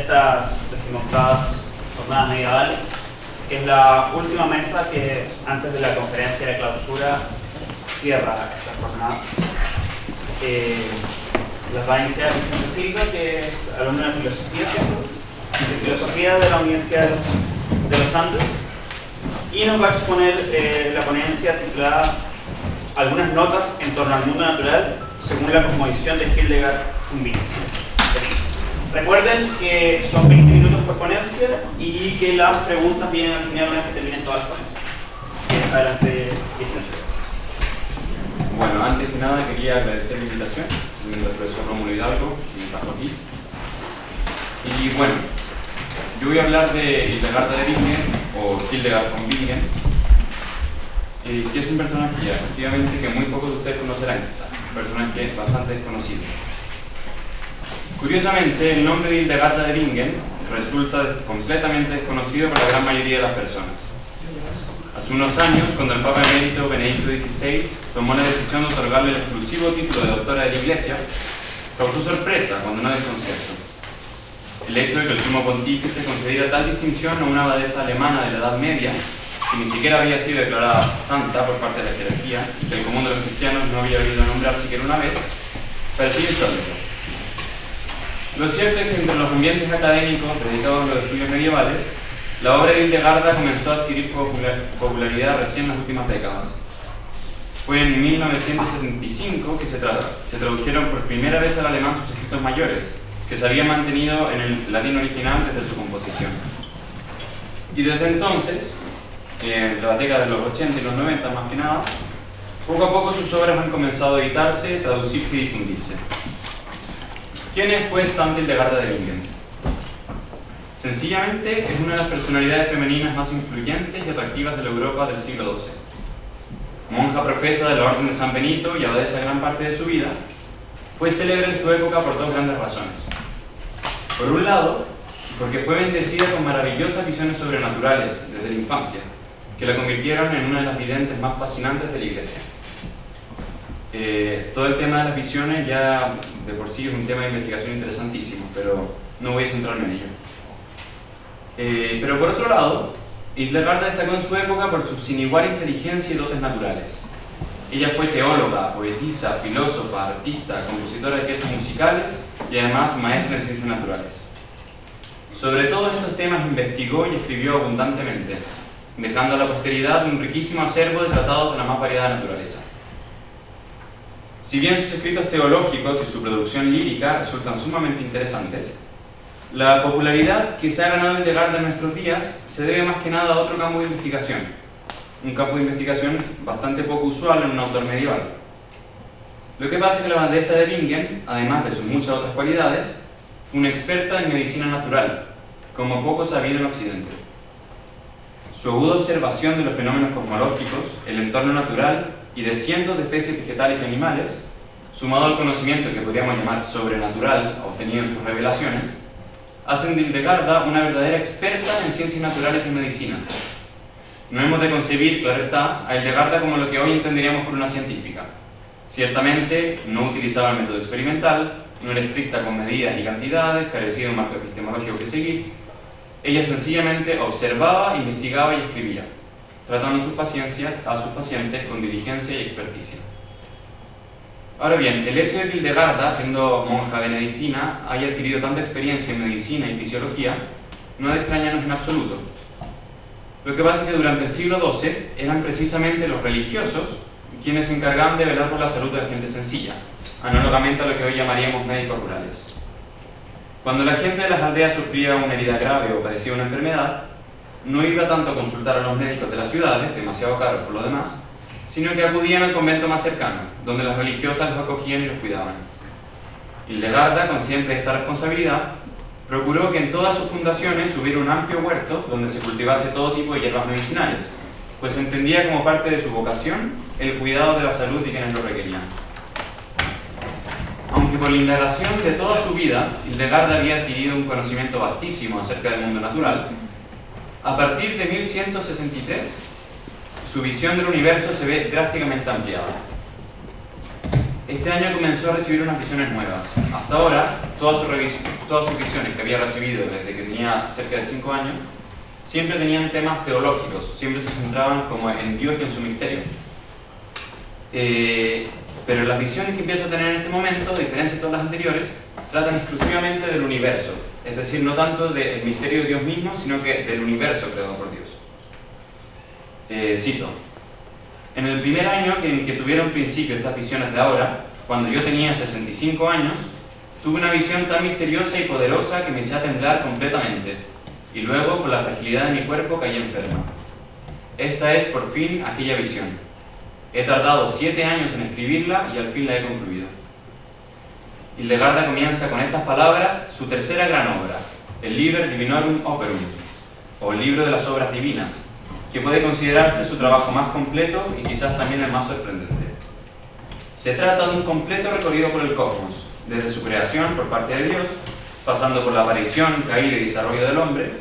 estas 18ª jornadas medievales, que es la última mesa que antes de la conferencia de clausura cierra estas jornadas. Las va a iniciar Vicente Silva, que es alumno de filosofía, ¿cierto? De filosofía de la Universidad de los Andes, y nos va a exponer la ponencia titulada Algunas notas en torno al mundo natural según la cosmovisión de Hildegard von Bingen. Recuerden que son 20 minutos por ponencia y que las preguntas vienen al final una vez que terminen todas las ponencias. Adelante, Vicente. Bueno, antes que nada quería agradecer la invitación del profesor Rómulo Hidalgo y Paco aquí. Y bueno, yo voy a hablar de Hildegard de Bingen, o Hildegard von Bingen, que es un personaje ya, efectivamente, que muy pocos de ustedes conocerán quizás, un personaje bastante desconocido. Curiosamente, el nombre de Hildegard de Bingen resulta completamente desconocido por la gran mayoría de las personas. Hace unos años, cuando el Papa Emérito Benedicto XVI tomó la decisión de otorgarle el exclusivo título de doctora de la Iglesia, causó sorpresa, cuando no desconcierto. El hecho de que el sumo pontífice concediera tal distinción a una abadesa alemana de la Edad Media, que ni siquiera había sido declarada santa por parte de la jerarquía y que el común de los cristianos no había oído nombrar siquiera una vez, parecía insólito. Lo cierto es que entre los ambientes académicos dedicados a los estudios medievales, la obra de Hildegard comenzó a adquirir popularidad recién en las últimas décadas. Fue en 1975 que se tradujeron por primera vez al alemán sus escritos mayores, que se habían mantenido en el latín original desde su composición. Y desde entonces, en la década de los 80 y los 90 más que nada, poco a poco sus obras han comenzado a editarse, traducirse y difundirse. ¿Quién es pues Santa Hildegard de Bingen? Sencillamente es una de las personalidades femeninas más influyentes y atractivas de la Europa del siglo XII. Monja profesa de la Orden de San Benito y abadesa gran parte de su vida, fue célebre en su época por dos grandes razones. Por un lado, porque fue bendecida con maravillosas visiones sobrenaturales desde la infancia, que la convirtieron en una de las videntes más fascinantes de la Iglesia. Todo el tema de las visiones ya de por sí es un tema de investigación interesantísimo, pero no voy a centrarme en ello. Pero por otro lado, Hildegard destacó en su época por su sin igual inteligencia y dotes naturales. Ella fue teóloga, poetisa, filósofa, artista, compositora de piezas musicales y además maestra en ciencias naturales. Sobre todos estos temas investigó y escribió abundantemente, dejando a la posteridad un riquísimo acervo de tratados de la más variada naturaleza. Si bien sus escritos teológicos y su producción lírica resultan sumamente interesantes, la popularidad que se ha ganado Hildegard en nuestros días se debe más que nada a otro campo de investigación, un campo de investigación bastante poco usual en un autor medieval. Lo que pasa es que la abadesa de Bingen, además de sus muchas otras cualidades, fue una experta en medicina natural, como poco sabido en Occidente. Su aguda observación de los fenómenos cosmológicos, el entorno natural y de cientos de especies vegetales y animales, sumado al conocimiento que podríamos llamar sobrenatural obtenido en sus revelaciones, hacen de Hildegard una verdadera experta en ciencias naturales y medicina. No hemos de concebir, claro está, a Hildegard como lo que hoy entenderíamos por una científica. Ciertamente no utilizaba el método experimental, no era estricta con medidas y cantidades, carecía de un marco epistemológico que seguir. Ella sencillamente observaba, investigaba y escribía, tratando a sus pacientes con diligencia y experticia. Ahora bien, el hecho de que Hildegard, siendo monja benedictina, haya adquirido tanta experiencia en medicina y fisiología, no ha de extrañarnos en absoluto. Lo que pasa es que durante el siglo XII eran precisamente los religiosos quienes se encargaban de velar por la salud de la gente sencilla, análogamente a lo que hoy llamaríamos médicos rurales. Cuando la gente de las aldeas sufría una herida grave o padecía una enfermedad, no iba tanto a consultar a los médicos de las ciudades, demasiado caros por lo demás, sino que acudían al convento más cercano, donde las religiosas los acogían y los cuidaban. Hildegard, consciente de esta responsabilidad, procuró que en todas sus fundaciones hubiera un amplio huerto donde se cultivase todo tipo de hierbas medicinales, pues entendía como parte de su vocación el cuidado de la salud de quienes lo requerían. Aunque por la indagación de toda su vida, Hildegard había adquirido un conocimiento vastísimo acerca del mundo natural, a partir de 1163, su visión del universo se ve drásticamente ampliada. este año comenzó a recibir unas visiones nuevas. Hasta ahora, todas sus visiones que había recibido desde que tenía cerca de 5 años, siempre tenían temas teológicos, siempre se centraban como en Dios y en su misterio. Pero las visiones que empieza a tener en este momento, a diferencia de todas las anteriores, tratan exclusivamente del universo, es decir, no tanto del misterio de Dios mismo, sino que del universo creado por Dios. Cito: en el primer año en que tuvieron principio estas visiones de ahora, cuando yo tenía 65 años, tuve una visión tan misteriosa y poderosa que me eché a temblar completamente, y luego, por la fragilidad de mi cuerpo, caí enferma. Esta es, por fin, aquella visión. He tardado 7 años en escribirla y al fin la he concluido. Hildegarda comienza con estas palabras su tercera gran obra, el Liber Divinorum Operum, o el libro de las obras divinas, que puede considerarse su trabajo más completo y quizás también el más sorprendente. Se trata de un completo recorrido por el cosmos, desde su creación por parte de Dios, pasando por la aparición, caída y desarrollo del hombre,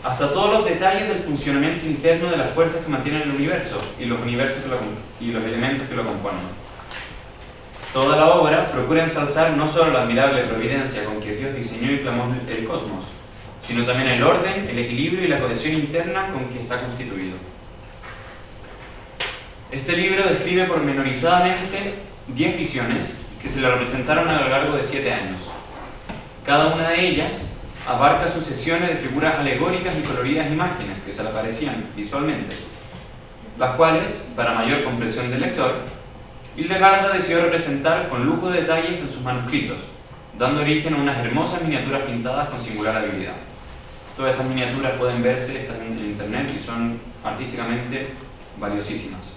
hasta todos los detalles del funcionamiento interno de las fuerzas que mantienen el universo y los elementos que lo componen. Toda la obra procura ensalzar no solo la admirable providencia con que Dios diseñó y plasmó el cosmos, sino también el orden, el equilibrio y la cohesión interna con que está constituido. Este libro describe pormenorizadamente 10 visiones que se le representaron a lo largo de 7 años. Cada una de ellas abarca sucesiones de figuras alegóricas y coloridas imágenes que se le aparecían visualmente, las cuales, para mayor comprensión del lector, Hildegarda decidió representar con lujo de detalles en sus manuscritos, dando origen a unas hermosas miniaturas pintadas con singular habilidad. Todas estas miniaturas pueden verse, están en internet y son artísticamente valiosísimas.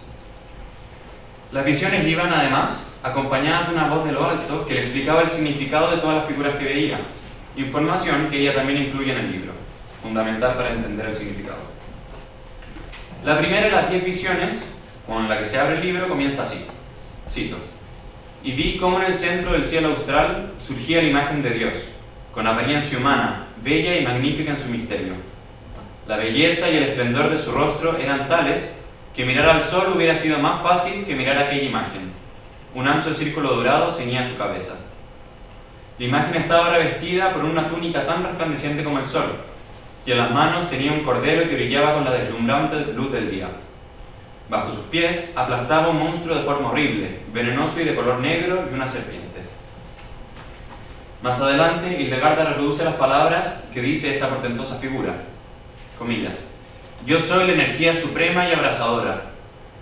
Las visiones iban además acompañadas de una voz de lo alto que le explicaba el significado de todas las figuras que veía, información que ella también incluye en el libro, fundamental para entender el significado. La primera de las 10 visiones, con la que se abre el libro, comienza así, cito: y vi cómo en el centro del cielo austral surgía la imagen de Dios, con apariencia humana, bella y magnífica en su misterio. La belleza y el esplendor de su rostro eran tales que mirar al sol hubiera sido más fácil que mirar aquella imagen. Un ancho círculo dorado ceñía su cabeza. La imagen estaba revestida por una túnica tan resplandeciente como el sol, y en las manos tenía un cordero que brillaba con la deslumbrante luz del día. Bajo sus pies aplastaba un monstruo de forma horrible, venenoso y de color negro, y una serpiente. Más adelante, Hildegarda reproduce las palabras que dice esta portentosa figura, comillas: yo soy la energía suprema y abrasadora.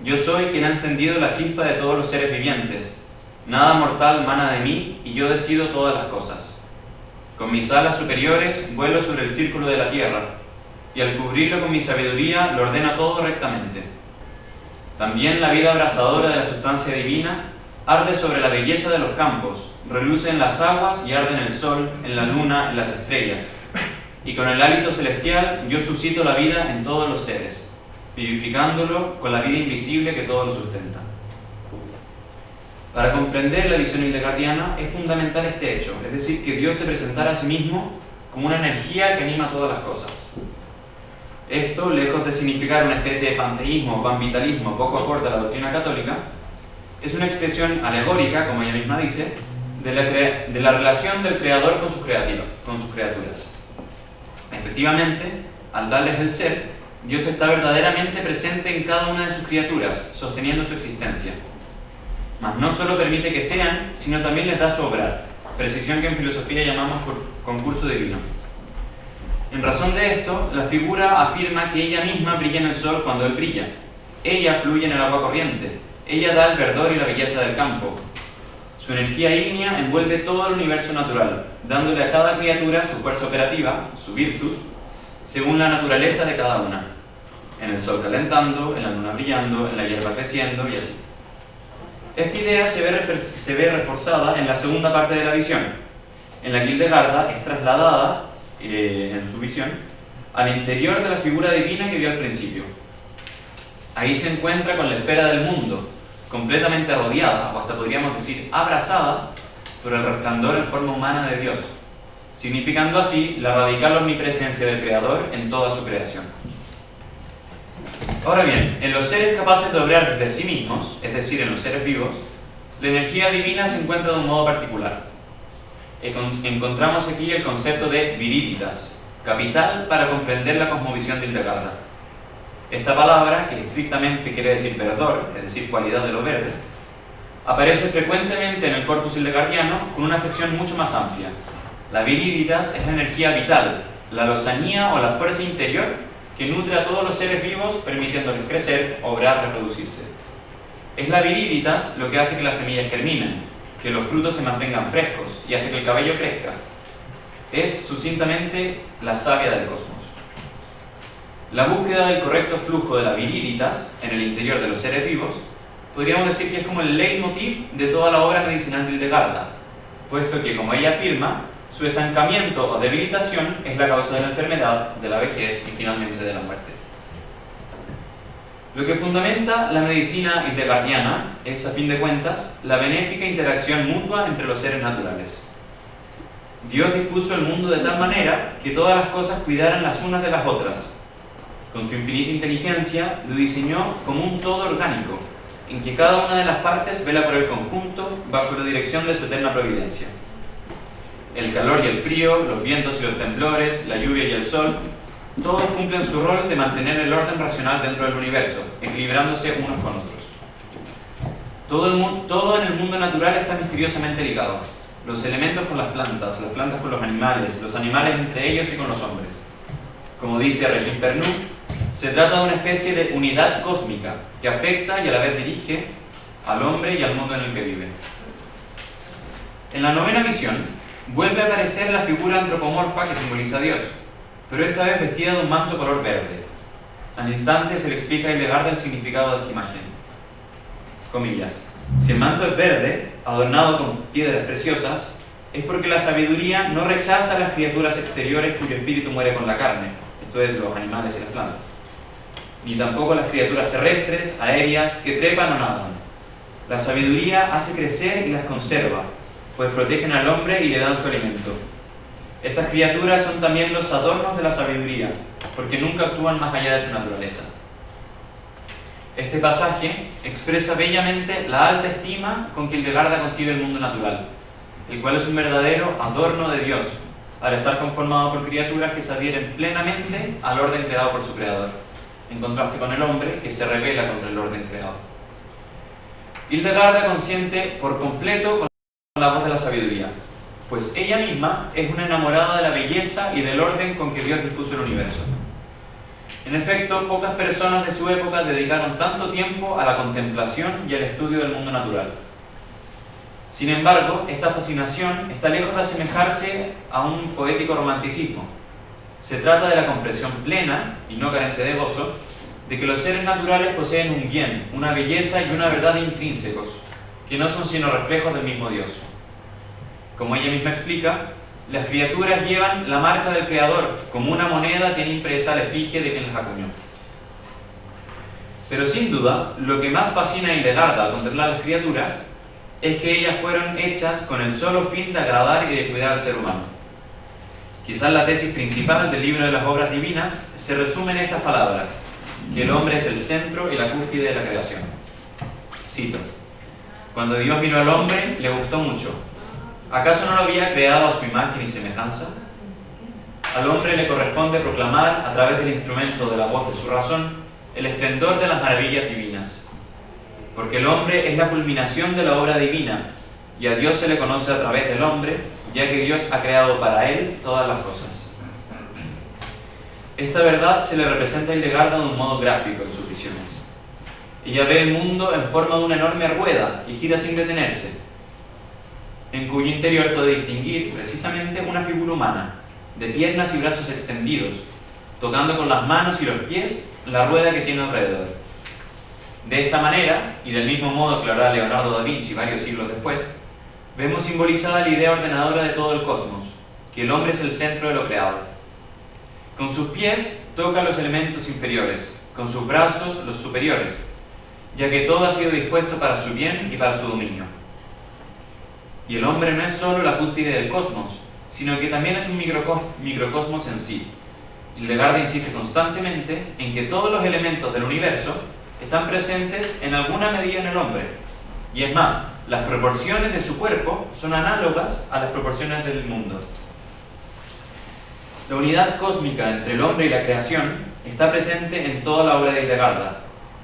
Yo soy quien ha encendido la chispa de todos los seres vivientes. Nada mortal mana de mí y yo decido todas las cosas. Con mis alas superiores vuelo sobre el círculo de la tierra y al cubrirlo con mi sabiduría lo ordeno todo rectamente. También la vida abrasadora de la sustancia divina arde sobre la belleza de los campos, reluce en las aguas y arde en el sol, en la luna, en las estrellas. Y con el hálito celestial yo suscito la vida en todos los seres, vivificándolo con la vida invisible que todo lo sustenta. Para comprender la visión hildegardiana es fundamental este hecho, es decir, que Dios se presentara a sí mismo como una energía que anima todas las cosas. Esto, lejos de significar una especie de panteísmo o panvitalismo poco acorde a la doctrina católica, es una expresión alegórica, como ella misma dice, de la relación del Creador con sus criaturas. Efectivamente, al darles el ser, Dios está verdaderamente presente en cada una de sus criaturas, sosteniendo su existencia. Mas no solo permite que sean, sino también les da su obrar, precisión que en filosofía llamamos por concurso divino. En razón de esto, la figura afirma que ella misma brilla en el sol cuando él brilla. Ella fluye en el agua corriente. Ella da el verdor y la belleza del campo. Su energía ígnea envuelve todo el universo natural, dándole a cada criatura su fuerza operativa, su virtus, según la naturaleza de cada una. En el sol calentando, en la luna brillando, en la hierba creciendo y así. Esta idea se ve reforzada en la segunda parte de la visión, en la que Hildegarda es trasladada, en su visión, al interior de la figura divina que vio al principio. Ahí se encuentra con la esfera del mundo, completamente rodeada, o hasta podríamos decir abrazada, por el resplandor en forma humana de Dios, significando así la radical omnipresencia del Creador en toda su creación. Ahora bien, en los seres capaces de obrar desde sí mismos, es decir, en los seres vivos, la energía divina se encuentra de un modo particular. Encontramos aquí el concepto de viriditas, capital para comprender la cosmovisión de Hildegard. Esta palabra, que estrictamente quiere decir verdor, es decir, cualidad de lo verde, aparece frecuentemente en el corpus hildegardiano con una acepción mucho más amplia. La viriditas es la energía vital, la lozanía o la fuerza interior que nutre a todos los seres vivos, permitiéndoles crecer, obrar, reproducirse. Es la viriditas lo que hace que las semillas germinen, que los frutos se mantengan frescos y hasta que el cabello crezca. Es, sucintamente, la savia del cosmos. La búsqueda del correcto flujo de la viriditas en el interior de los seres vivos podríamos decir que es como el leitmotiv de toda la obra medicinal de Hildegard, puesto que, como ella afirma, su estancamiento o debilitación es la causa de la enfermedad, de la vejez y finalmente de la muerte. Lo que fundamenta la medicina hildegardiana es, a fin de cuentas, la benéfica interacción mutua entre los seres naturales. Dios dispuso el mundo de tal manera que todas las cosas cuidaran las unas de las otras. Con su infinita inteligencia lo diseñó como un todo orgánico, en que cada una de las partes vela por el conjunto bajo la dirección de su eterna providencia. El calor y el frío, los vientos y los temblores, la lluvia y el sol, todos cumplen su rol de mantener el orden racional dentro del universo, equilibrándose unos con otros. Todo en el mundo natural está misteriosamente ligado. Los elementos con las plantas con los animales entre ellos y con los hombres. Como dice Regine Pernoud, se trata de una especie de unidad cósmica que afecta y a la vez dirige al hombre y al mundo en el que vive. En la novena visión vuelve a aparecer la figura antropomorfa que simboliza a Dios, pero esta vez vestida de un manto color verde. Al instante se le explica a Hildegard el significado de esta imagen. Comillas. Si el manto es verde, adornado con piedras preciosas, es porque la sabiduría no rechaza a las criaturas exteriores cuyo espíritu muere con la carne, esto es, los animales y las plantas, ni tampoco a las criaturas terrestres, aéreas, que trepan o nadan. La sabiduría hace crecer y las conserva, pues protegen al hombre y le dan su alimento. Estas criaturas son también los adornos de la sabiduría, porque nunca actúan más allá de su naturaleza. Este pasaje expresa bellamente la alta estima con que Hildegard concibe el mundo natural, el cual es un verdadero adorno de Dios, al estar conformado por criaturas que se adhieren plenamente al orden creado por su Creador, en contraste con el hombre que se rebela contra el orden creado. Hildegard consiente por completo con la voz de la sabiduría, pues ella misma es una enamorada de la belleza y del orden con que Dios dispuso el universo. En efecto, pocas personas de su época dedicaron tanto tiempo a la contemplación y al estudio del mundo natural. Sin embargo, esta fascinación está lejos de asemejarse a un poético romanticismo. Se trata de la comprensión plena, y no carente de gozo, de que los seres naturales poseen un bien, una belleza y una verdad intrínsecos, que no son sino reflejos del mismo Dios. Como ella misma explica, las criaturas llevan la marca del Creador, como una moneda tiene impresa la efigie de quien las acuñó. Pero sin duda, lo que más fascina a Hildegard al contemplar las criaturas es que ellas fueron hechas con el solo fin de agradar y de cuidar al ser humano. Quizás la tesis principal del libro de las obras divinas se resume en estas palabras, que el hombre es el centro y la cúspide de la creación. Cito: cuando Dios miró al hombre, le gustó mucho. ¿Acaso no lo había creado a su imagen y semejanza? Al hombre le corresponde proclamar, a través del instrumento de la voz de su razón, el esplendor de las maravillas divinas. Porque el hombre es la culminación de la obra divina, y a Dios se le conoce a través del hombre, ya que Dios ha creado para él todas las cosas. Esta verdad se le representa a Hildegard de un modo gráfico en sus visiones. Ella ve el mundo en forma de una enorme rueda y gira sin detenerse, en cuyo interior puede distinguir precisamente una figura humana, de piernas y brazos extendidos, tocando con las manos y los pies la rueda que tiene alrededor. De esta manera, y del mismo modo que lo hará Leonardo da Vinci varios siglos después, vemos simbolizada la idea ordenadora de todo el cosmos, que el hombre es el centro de lo creado. Con sus pies toca los elementos inferiores, con sus brazos los superiores, ya que todo ha sido dispuesto para su bien y para su dominio. Y el hombre no es solo la cúspide del cosmos, sino que también es un microcosmos en sí. Hildegard insiste constantemente en que todos los elementos del universo están presentes en alguna medida en el hombre. Y es más, las proporciones de su cuerpo son análogas a las proporciones del mundo. La unidad cósmica entre el hombre y la creación está presente en toda la obra de Hildegard,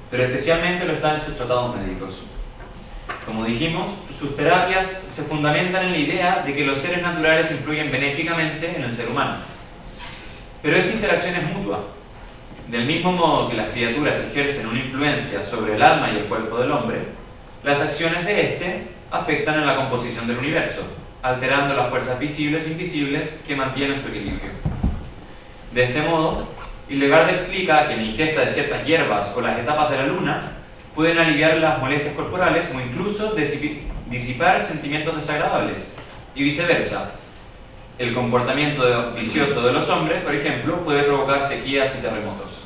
pero especialmente lo está en sus tratados médicos. Como dijimos, sus terapias se fundamentan en la idea de que los seres naturales influyen benéficamente en el ser humano. Pero esta interacción es mutua. Del mismo modo que las criaturas ejercen una influencia sobre el alma y el cuerpo del hombre, las acciones de éste afectan en la composición del universo, alterando las fuerzas visibles e invisibles que mantienen su equilibrio. De este modo, Hildegard explica que la ingesta de ciertas hierbas o las etapas de la luna pueden aliviar las molestias corporales o incluso disipar sentimientos desagradables, y viceversa. El comportamiento vicioso de los hombres, por ejemplo, puede provocar sequías y terremotos.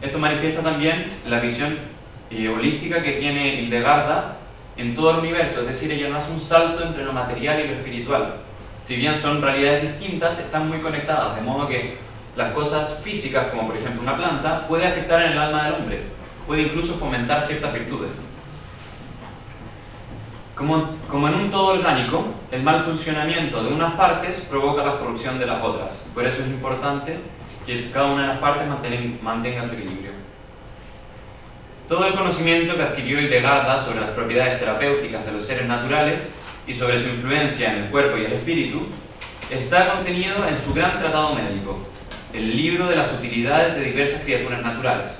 Esto manifiesta también la visión holística que tiene Hildegard en todo el universo, es decir, ella no hace un salto entre lo material y lo espiritual. Si bien son realidades distintas, están muy conectadas, de modo que las cosas físicas, como por ejemplo una planta, puede afectar en el alma del hombre, puede incluso fomentar ciertas virtudes. Como en un todo orgánico, el mal funcionamiento de unas partes provoca la corrupción de las otras. Por eso es importante que cada una de las partes mantenga su equilibrio. Todo el conocimiento que adquirió Hildegard sobre las propiedades terapéuticas de los seres naturales y sobre su influencia en el cuerpo y el espíritu está contenido en su gran tratado médico, el libro de las utilidades de diversas criaturas naturales,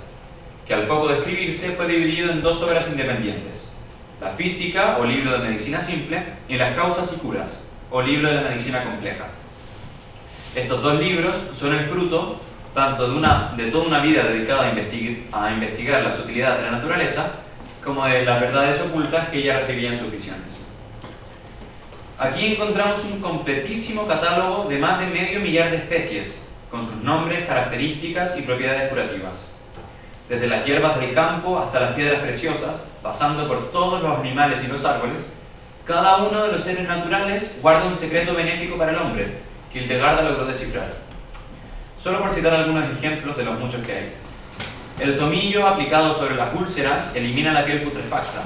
que al poco de escribirse fue dividido en dos obras independientes: la física, o libro de medicina simple, y las causas y curas, o libro de la medicina compleja. Estos dos libros son el fruto tanto de toda una vida dedicada a investigar las utilidades de la naturaleza, como de las verdades ocultas que ella recibía en sus visiones. Aquí encontramos un completísimo catálogo de más de medio millar de especies, con sus nombres, características y propiedades curativas. Desde las hierbas del campo hasta las piedras preciosas, pasando por todos los animales y los árboles, cada uno de los seres naturales guarda un secreto benéfico para el hombre, que Hildegard logró descifrar. Solo por citar algunos ejemplos de los muchos que hay. El tomillo aplicado sobre las úlceras elimina la piel putrefacta.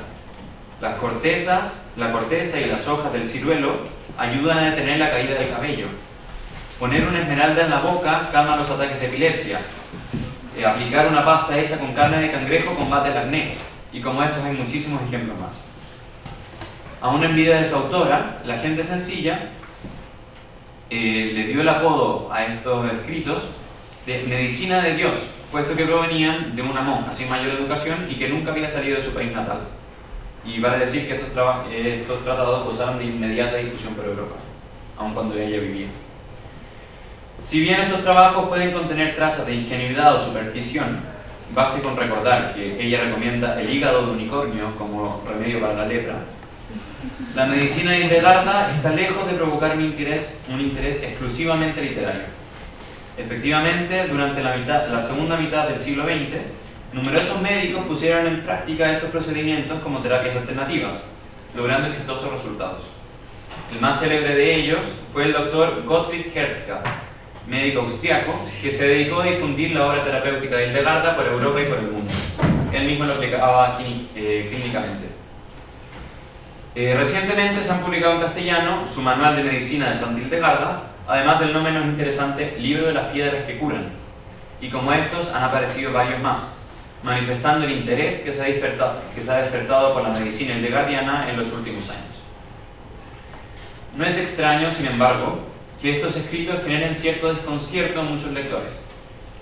La corteza y las hojas del ciruelo ayudan a detener la caída del cabello. Poner una esmeralda en la boca calma los ataques de epilepsia. Aplicar una pasta hecha con carne de cangrejo combate el acné. Y como estos hay muchísimos ejemplos más. Aún en vida de su autora, la gente sencilla le dio el apodo a estos escritos de medicina de Dios, puesto que provenían de una monja sin mayor educación y que nunca había salido de su país natal. Y vale decir que estos tratados gozaron de inmediata difusión por Europa, aun cuando ella vivía. Si bien estos trabajos pueden contener trazas de ingenuidad o superstición, baste con recordar que ella recomienda el hígado de unicornio como remedio para la lepra, la medicina de Hildegard está lejos de provocar un interés exclusivamente literario. Efectivamente, durante la segunda mitad del siglo XX, numerosos médicos pusieron en práctica estos procedimientos como terapias alternativas, logrando exitosos resultados. El más célebre de ellos fue el doctor Gottfried Hertzka, médico austriaco, que se dedicó a difundir la obra terapéutica de Hildegard por Europa y por el mundo. Él mismo lo aplicaba clínicamente. Recientemente se han publicado en castellano su Manual de Medicina de Santa Hildegard, además del no menos interesante Libro de las Piedras que Curan, y como estos han aparecido varios más, manifestando el interés que se ha despertado por la medicina hildegardiana en los últimos años. No es extraño, sin embargo, que estos escritos generen cierto desconcierto en muchos lectores,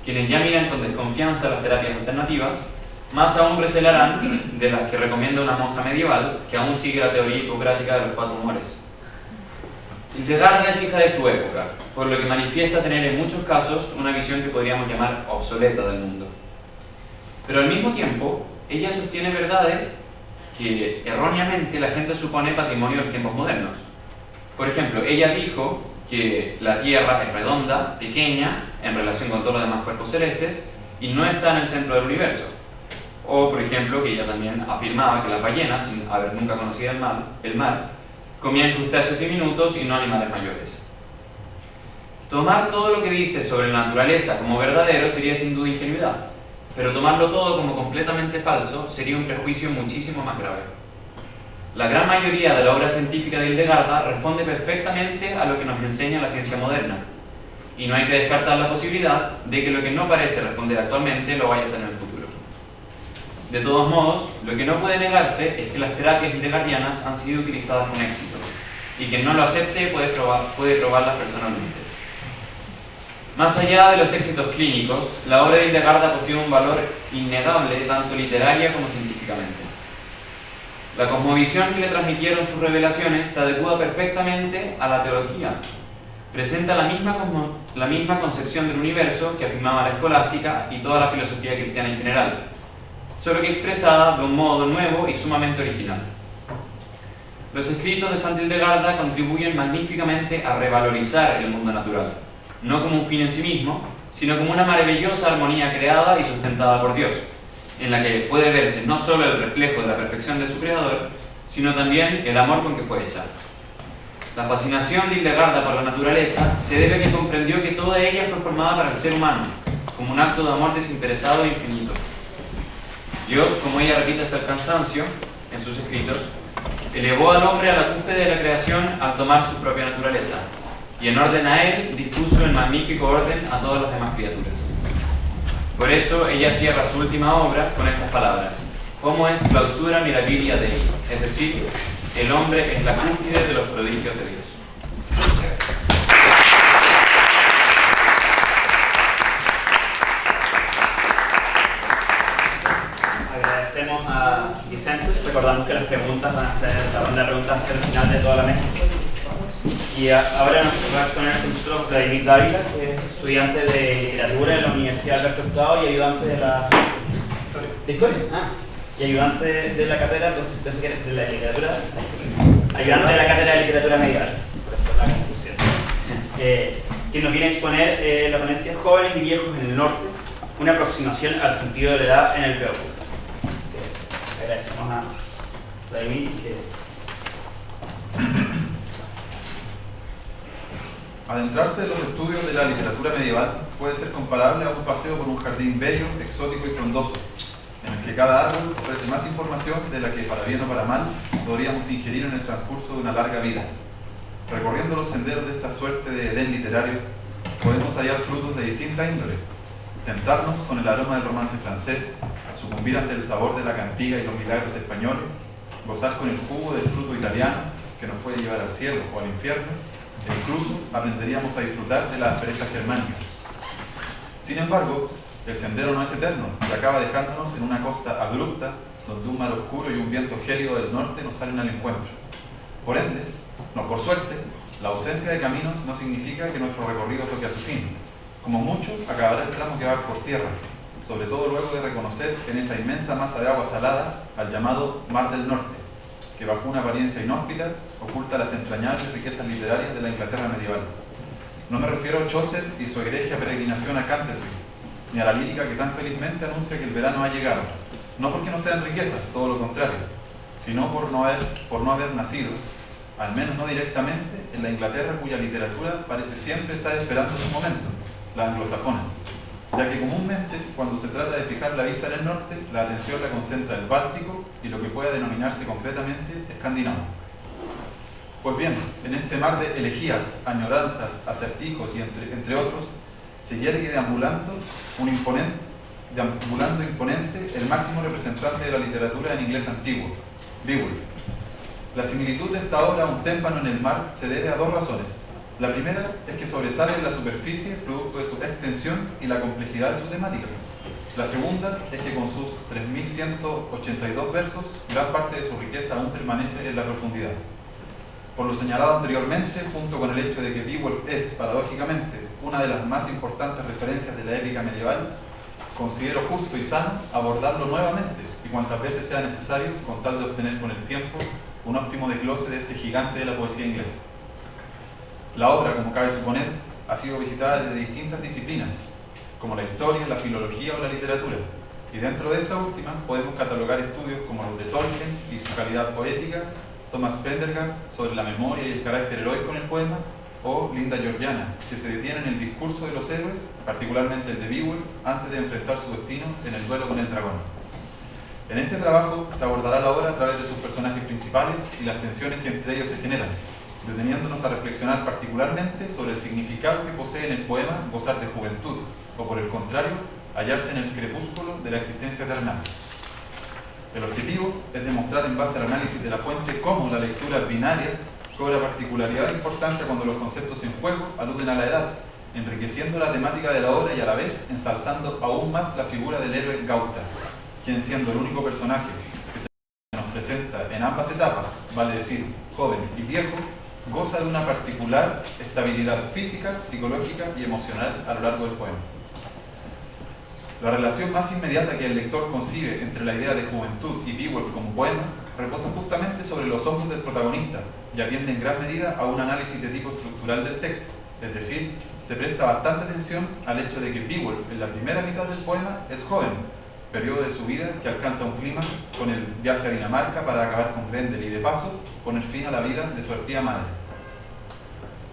quienes ya miran con desconfianza las terapias alternativas. Más aún recelarán de las que recomienda una monja medieval que aún sigue la teoría hipocrática de los 4 humores. Hildegard es hija de su época, por lo que manifiesta tener en muchos casos una visión que podríamos llamar obsoleta del mundo. Pero al mismo tiempo, ella sostiene verdades que erróneamente la gente supone patrimonio de los tiempos modernos. Por ejemplo, ella dijo que la Tierra es redonda, pequeña, en relación con todos los demás cuerpos celestes, y no está en el centro del universo. O, por ejemplo, que ella también afirmaba que las ballenas, sin haber nunca conocido el mar, comían crustáceos diminutos y no animales mayores. Tomar todo lo que dice sobre la naturaleza como verdadero sería sin duda ingenuidad, pero tomarlo todo como completamente falso sería un prejuicio muchísimo más grave. La gran mayoría de la obra científica de Hildegarda responde perfectamente a lo que nos enseña la ciencia moderna, y no hay que descartar la posibilidad de que lo que no parece responder actualmente lo vaya a hacer en el futuro. De todos modos, lo que no puede negarse es que las terapias hildegardianas han sido utilizadas con éxito, y quien no lo acepte puede probarlas personalmente. Más allá de los éxitos clínicos, la obra de Hildegarda posee un valor innegable tanto literaria como científicamente. La cosmovisión que le transmitieron sus revelaciones se adecua perfectamente a la teología. Presenta la misma concepción del universo que afirmaba la escolástica y toda la filosofía cristiana en general, solo que expresada de un modo nuevo y sumamente original. Los escritos de Santa Hildegarda contribuyen magníficamente a revalorizar el mundo natural, no como un fin en sí mismo, sino como una maravillosa armonía creada y sustentada por Dios, en la que puede verse no solo el reflejo de la perfección de su creador, sino también el amor con que fue hecha. La fascinación de Hildegarda por la naturaleza se debe a que comprendió que toda ella fue formada para el ser humano, como un acto de amor desinteresado e infinito. Dios, como ella repite hasta el cansancio en sus escritos, elevó al hombre a la cúspide de la creación al tomar su propia naturaleza, y en orden a él dispuso en magnífico orden a todas las demás criaturas. Por eso ella cierra su última obra con estas palabras: "Homo es clausura mirabilia Dei", es decir, el hombre es la cúspide de los prodigios de Dios. Muchas gracias. Agradecemos a Vicente. Recordamos que las preguntas van a ser, la ronda de preguntas va a ser al final de toda la mesa. Y ahora nos va a exponer con nosotros Vladimir Dávila, que es estudiante de literatura en la Universidad Alberto Hurtado y ayudante de la... ¿De historia? Y ayudante de la cátedra de la literatura... Ayudante de la cátedra de literatura medieval, por eso la confusión. Quien nos viene a exponer la ponencia Jóvenes y viejos en el norte, una aproximación al sentido de la edad en el Beowulf. Agradecemos a Vladimir. Adentrarse en los estudios de la literatura medieval puede ser comparable a un paseo por un jardín bello, exótico y frondoso, en el que cada árbol ofrece más información de la que, para bien o para mal, podríamos ingerir en el transcurso de una larga vida. Recorriendo los senderos de esta suerte de Edén literario, podemos hallar frutos de distinta índole, tentarnos con el aroma del romance francés, sucumbir ante el sabor de la cantiga y los milagros españoles, gozar con el jugo del fruto italiano, que nos puede llevar al cielo o al infierno, e incluso aprenderíamos a disfrutar de la aspereza germánica. Sin embargo, el sendero no es eterno y acaba dejándonos en una costa abrupta donde un mar oscuro y un viento gélido del norte nos salen al encuentro. Por ende, no por suerte, la ausencia de caminos no significa que nuestro recorrido toque a su fin. Como mucho, acabará el tramo que va por tierra, sobre todo luego de reconocer en esa inmensa masa de agua salada al llamado Mar del Norte, que bajo una apariencia inhóspita oculta las entrañables riquezas literarias de la Inglaterra medieval. No me refiero a Chaucer y su egregia peregrinación a Canterbury, ni a la lírica que tan felizmente anuncia que el verano ha llegado, no porque no sean riquezas, todo lo contrario, sino por no haber nacido, al menos no directamente, en la Inglaterra cuya literatura parece siempre estar esperando su momento, la anglosajona, ya que comúnmente, cuando se trata de fijar la vista en el norte, la atención la concentra en el Báltico y lo que pueda denominarse concretamente escandinavo. Pues bien, en este mar de elegías, añoranzas, acertijos y entre otros, se yergue deambulando imponente el máximo representante de la literatura en inglés antiguo, Beowulf. La similitud de esta obra a un témpano en el mar se debe a dos razones. La primera es que sobresale en la superficie producto de su extensión y la complejidad de su temática. La segunda es que con sus 3.182 versos, gran parte de su riqueza aún permanece en la profundidad. Por lo señalado anteriormente, junto con el hecho de que Beowulf es, paradójicamente, una de las más importantes referencias de la épica medieval, considero justo y sano abordarlo nuevamente y cuantas veces sea necesario con tal de obtener con el tiempo un óptimo desglose de este gigante de la poesía inglesa. La obra, como cabe suponer, ha sido visitada desde distintas disciplinas, como la historia, la filología o la literatura, y dentro de esta última podemos catalogar estudios como los de Tolkien y su calidad poética, Thomas Prendergast sobre la memoria y el carácter heroico en el poema, o Linda Georgiana, que se detiene en el discurso de los héroes, particularmente el de Beowulf, antes de enfrentar su destino en el duelo con el dragón. En este trabajo se abordará la obra a través de sus personajes principales y las tensiones que entre ellos se generan, deteniéndonos a reflexionar particularmente sobre el significado que posee en el poema gozar de juventud, o por el contrario, hallarse en el crepúsculo de la existencia terrenal. El objetivo es demostrar en base al análisis de la fuente cómo la lectura binaria cobra particularidad e importancia cuando los conceptos en juego aluden a la edad, enriqueciendo la temática de la obra y a la vez ensalzando aún más la figura del héroe Gauta, quien siendo el único personaje que se nos presenta en ambas etapas, vale decir, joven y viejo, goza de una particular estabilidad física, psicológica y emocional a lo largo del poema. La relación más inmediata que el lector concibe entre la idea de juventud y Beowulf como poema reposa justamente sobre los hombros del protagonista y atiende en gran medida a un análisis de tipo estructural del texto, es decir, se presta bastante atención al hecho de que Beowulf en la primera mitad del poema es joven, periodo de su vida que alcanza un clímax con el viaje a Dinamarca para acabar con Grendel y de paso poner fin a la vida de su arpía madre.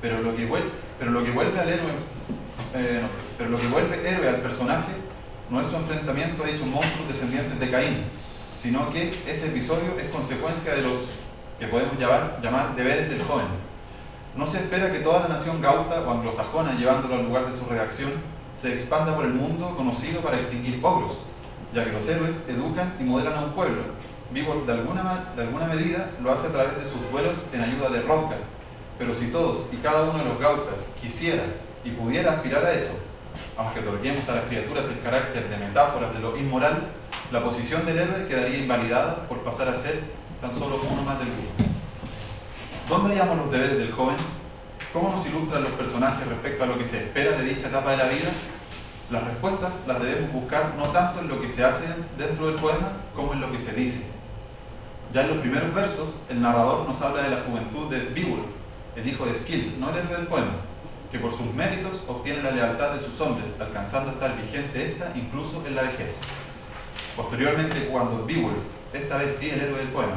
Pero lo que vuelve héroe al personaje no es su enfrentamiento a dichos monstruos descendientes de Caín, sino que ese episodio es consecuencia de los que podemos llamar deberes del joven. No se espera que toda la nación gauta o anglosajona, llevándolo al lugar de su redacción, se expanda por el mundo conocido para extinguir ogros, ya que los héroes educan y modelan a un pueblo. Beowulf de alguna medida lo hace a través de sus duelos en ayuda de Hrothgar, pero si todos y cada uno de los gautas quisiera y pudiera aspirar a eso, aunque otorguemos a las criaturas el carácter de metáforas de lo inmoral, la posición del héroe quedaría invalidada por pasar a ser tan solo uno más del grupo. ¿Dónde hallamos los deberes del joven? ¿Cómo nos ilustran los personajes respecto a lo que se espera de dicha etapa de la vida? Las respuestas las debemos buscar no tanto en lo que se hace dentro del poema como en lo que se dice. Ya en los primeros versos, el narrador nos habla de la juventud de Beowulf, el hijo de Scyld, no el héroe del poema, que por sus méritos obtiene la lealtad de sus hombres, alcanzando a estar vigente esta incluso en la vejez. Posteriormente, cuando Beowulf, esta vez sí el héroe del poema,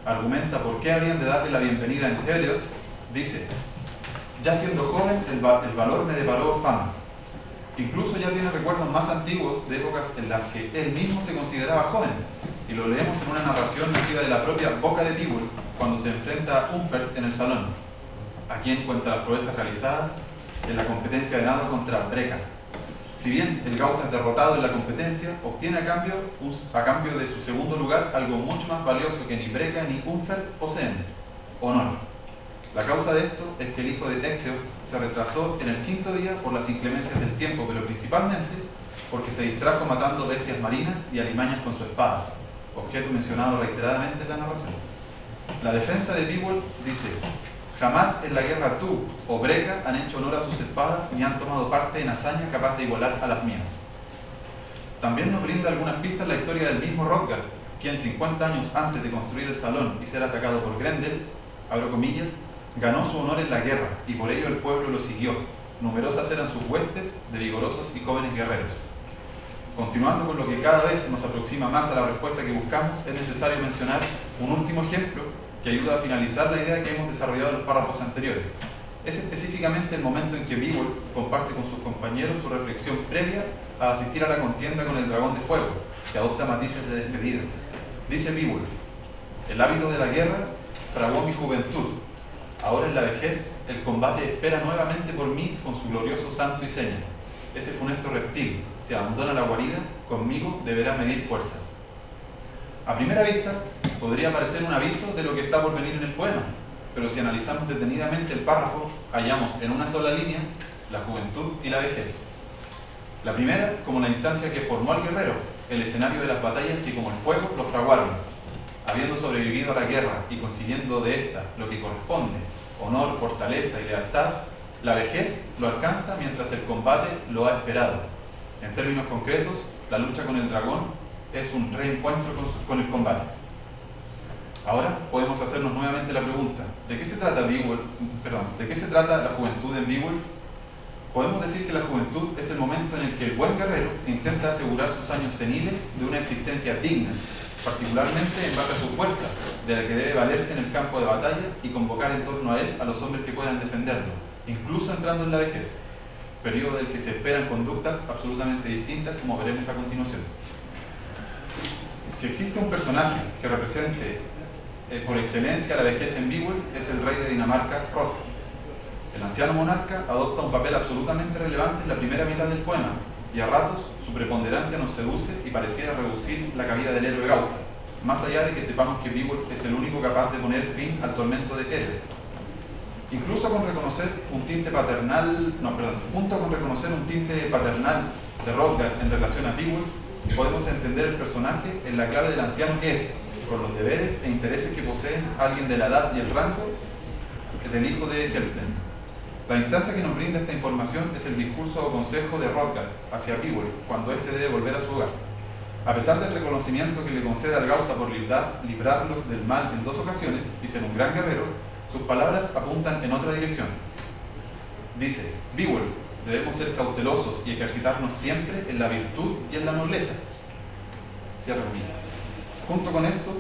argumenta por qué habrían de darle la bienvenida en Heliod, dice: ya siendo joven, el valor me deparó fama. Incluso ya tiene recuerdos más antiguos de épocas en las que él mismo se consideraba joven, y lo leemos en una narración nacida de la propia boca de Beowulf cuando se enfrenta a Unferth en el salón, a quien cuenta las proezas realizadas en la competencia de nado contra Breca. Si bien el Gauta es derrotado en la competencia, obtiene a cambio de su segundo lugar algo mucho más valioso que ni Breca ni Unferth poseen: honor. La causa de esto es que el hijo de Ecgtheow se retrasó en el quinto día por las inclemencias del tiempo, pero principalmente porque se distrajo matando bestias marinas y alimañas con su espada, objeto mencionado reiteradamente en la narración. La defensa de Beowulf dice: jamás en la guerra tú o Breca han hecho honor a sus espadas ni han tomado parte en hazaña capaz de igualar a las mías. También nos brinda algunas pistas la historia del mismo Hrothgar, quien 50 años antes de construir el salón y ser atacado por Grendel, abro comillas, ganó su honor en la guerra y por ello el pueblo lo siguió. Numerosas eran sus huestes de vigorosos y jóvenes guerreros. Continuando con lo que cada vez nos aproxima más a la respuesta que buscamos, es necesario mencionar un último ejemplo que ayuda a finalizar la idea que hemos desarrollado en los párrafos anteriores. Es específicamente el momento en que Beowulf comparte con sus compañeros su reflexión previa a asistir a la contienda con el dragón de fuego, que adopta matices de despedida. Dice Beowulf: el hábito de la guerra fraguó mi juventud. Ahora en la vejez, el combate espera nuevamente por mí con su glorioso santo y seña. Ese funesto reptil, si abandona la guarida, conmigo deberá medir fuerzas. A primera vista, podría parecer un aviso de lo que está por venir en el poema, pero si analizamos detenidamente el párrafo, hallamos en una sola línea la juventud y la vejez. La primera, como la instancia que formó al guerrero, el escenario de las batallas que como el fuego lo fraguaron. Habiendo sobrevivido a la guerra y consiguiendo de esta lo que corresponde, honor, fortaleza y lealtad, la vejez lo alcanza mientras el combate lo ha esperado. En términos concretos, la lucha con el dragón es un reencuentro con el combate. Ahora podemos hacernos nuevamente la pregunta: ¿de qué se trata la juventud en Beowulf? Podemos decir que la juventud es el momento en el que el buen guerrero intenta asegurar sus años seniles de una existencia digna, particularmente en base a su fuerza, de la que debe valerse en el campo de batalla y convocar en torno a él a los hombres que puedan defenderlo, incluso entrando en la vejez, periodo del que se esperan conductas absolutamente distintas, como veremos a continuación. Si existe un personaje que represente por excelencia la vejez en Beowulf, es el rey de Dinamarca, Hrothgar. El anciano monarca adopta un papel absolutamente relevante en la primera mitad del poema, y a ratos su preponderancia nos seduce y pareciera reducir la cabida del héroe Gauta, más allá de que sepamos que Beowulf es el único capaz de poner fin al tormento de Ered. Incluso con reconocer un tinte paternal, junto con reconocer un tinte paternal de Hrothgar en relación a Beowulf, podemos entender el personaje en la clave del anciano que es, con los deberes e intereses que poseen alguien de la edad y el rango del hijo de Helfden. La instancia que nos brinda esta información es el discurso o consejo de Hrothgar hacia Beowulf cuando éste debe volver a su hogar. A pesar del reconocimiento que le concede al Gauta por librarlos del mal en 2 ocasiones y ser un gran guerrero, sus palabras apuntan en otra dirección. Dice: Beowulf, debemos ser cautelosos y ejercitarnos siempre en la virtud y en la nobleza. Cierra comillas. Junto con esto,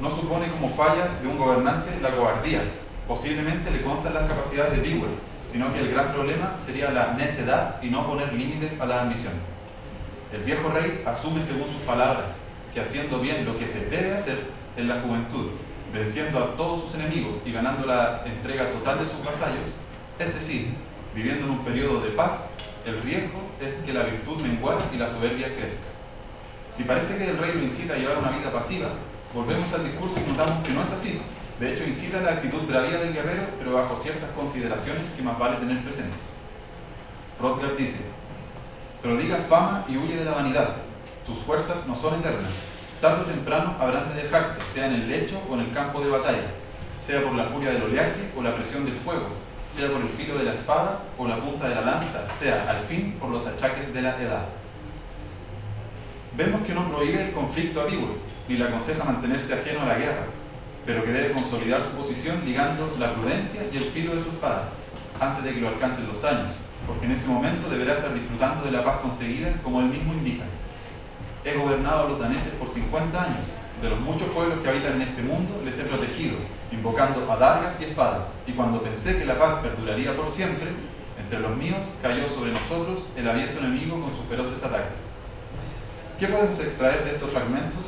no supone como falla de un gobernante la cobardía. Posiblemente le constan las capacidades de Beowulf, sino que el gran problema sería la necedad y no poner límites a la ambición. El viejo rey asume, según sus palabras, que haciendo bien lo que se debe hacer en la juventud, venciendo a todos sus enemigos y ganando la entrega total de sus vasallos, es decir, viviendo en un periodo de paz, el riesgo es que la virtud menguara y la soberbia crezca. Si parece que el rey lo incita a llevar una vida pasiva, volvemos al discurso y notamos que no es así. De hecho, incita la actitud bravía del guerrero, pero bajo ciertas consideraciones que más vale tener presentes. Hrothgar dice: prodiga fama y huye de la vanidad. Tus fuerzas no son eternas. Tarde o temprano habrán de dejarte, sea en el lecho o en el campo de batalla, sea por la furia del oleaje o la presión del fuego, sea por el filo de la espada o la punta de la lanza, sea, al fin, por los achaques de la edad. Vemos que no prohíbe el conflicto a Beowulf, ni le aconseja mantenerse ajeno a la guerra, pero que debe consolidar su posición ligando la prudencia y el filo de su espada, antes de que lo alcancen los años, porque en ese momento deberá estar disfrutando de la paz conseguida, como él mismo indica. He gobernado a los daneses por 50 años, de los muchos pueblos que habitan en este mundo les he protegido, invocando adargas y espadas, y cuando pensé que la paz perduraría por siempre, entre los míos cayó sobre nosotros el avieso enemigo con sus feroces ataques. ¿Qué podemos extraer de estos fragmentos?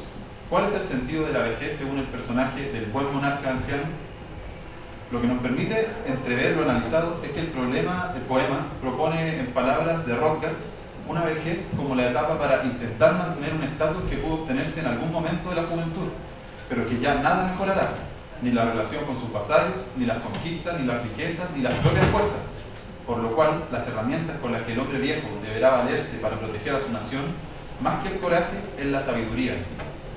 ¿Cuál es el sentido de la vejez según el personaje del buen monarca anciano? Lo que nos permite entrever lo analizado es que el poema propone en palabras de Hrothgar una vejez como la etapa para intentar mantener un estatus que pudo obtenerse en algún momento de la juventud, pero que ya nada mejorará, ni la relación con sus vasallos, ni las conquistas, ni las riquezas, ni las propias fuerzas, por lo cual las herramientas con las que el hombre viejo deberá valerse para proteger a su nación, más que el coraje, es la sabiduría,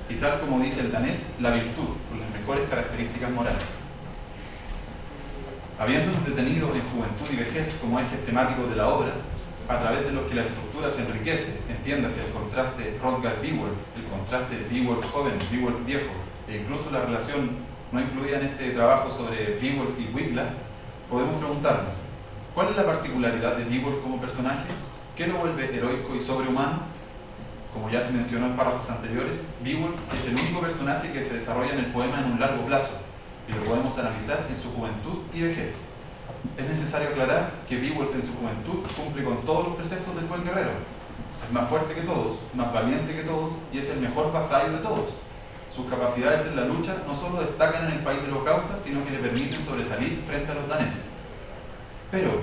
y tal como dice el danés, la virtud, con las mejores características morales. Habiéndonos detenido en juventud y vejez como ejes temáticos de la obra, a través de los que la estructura se enriquece, entiéndase el contraste Hrothgar-Beowulf, el contraste Beowulf joven, Beowulf viejo, e incluso la relación no incluida en este trabajo sobre Beowulf y Wiglaf, podemos preguntarnos, ¿cuál es la particularidad de Beowulf como personaje? ¿Qué lo vuelve heroico y sobrehumano? Como ya se mencionó en párrafos anteriores, Beowulf es el único personaje que se desarrolla en el poema en un largo plazo, y lo podemos analizar en su juventud y vejez. Es necesario aclarar que Beowulf en su juventud cumple con todos los preceptos del buen guerrero. Es más fuerte que todos, más valiente que todos y es el mejor vasallo de todos. Sus capacidades en la lucha no solo destacan en el país de los gautas, sino que le permiten sobresalir frente a los daneses. Pero,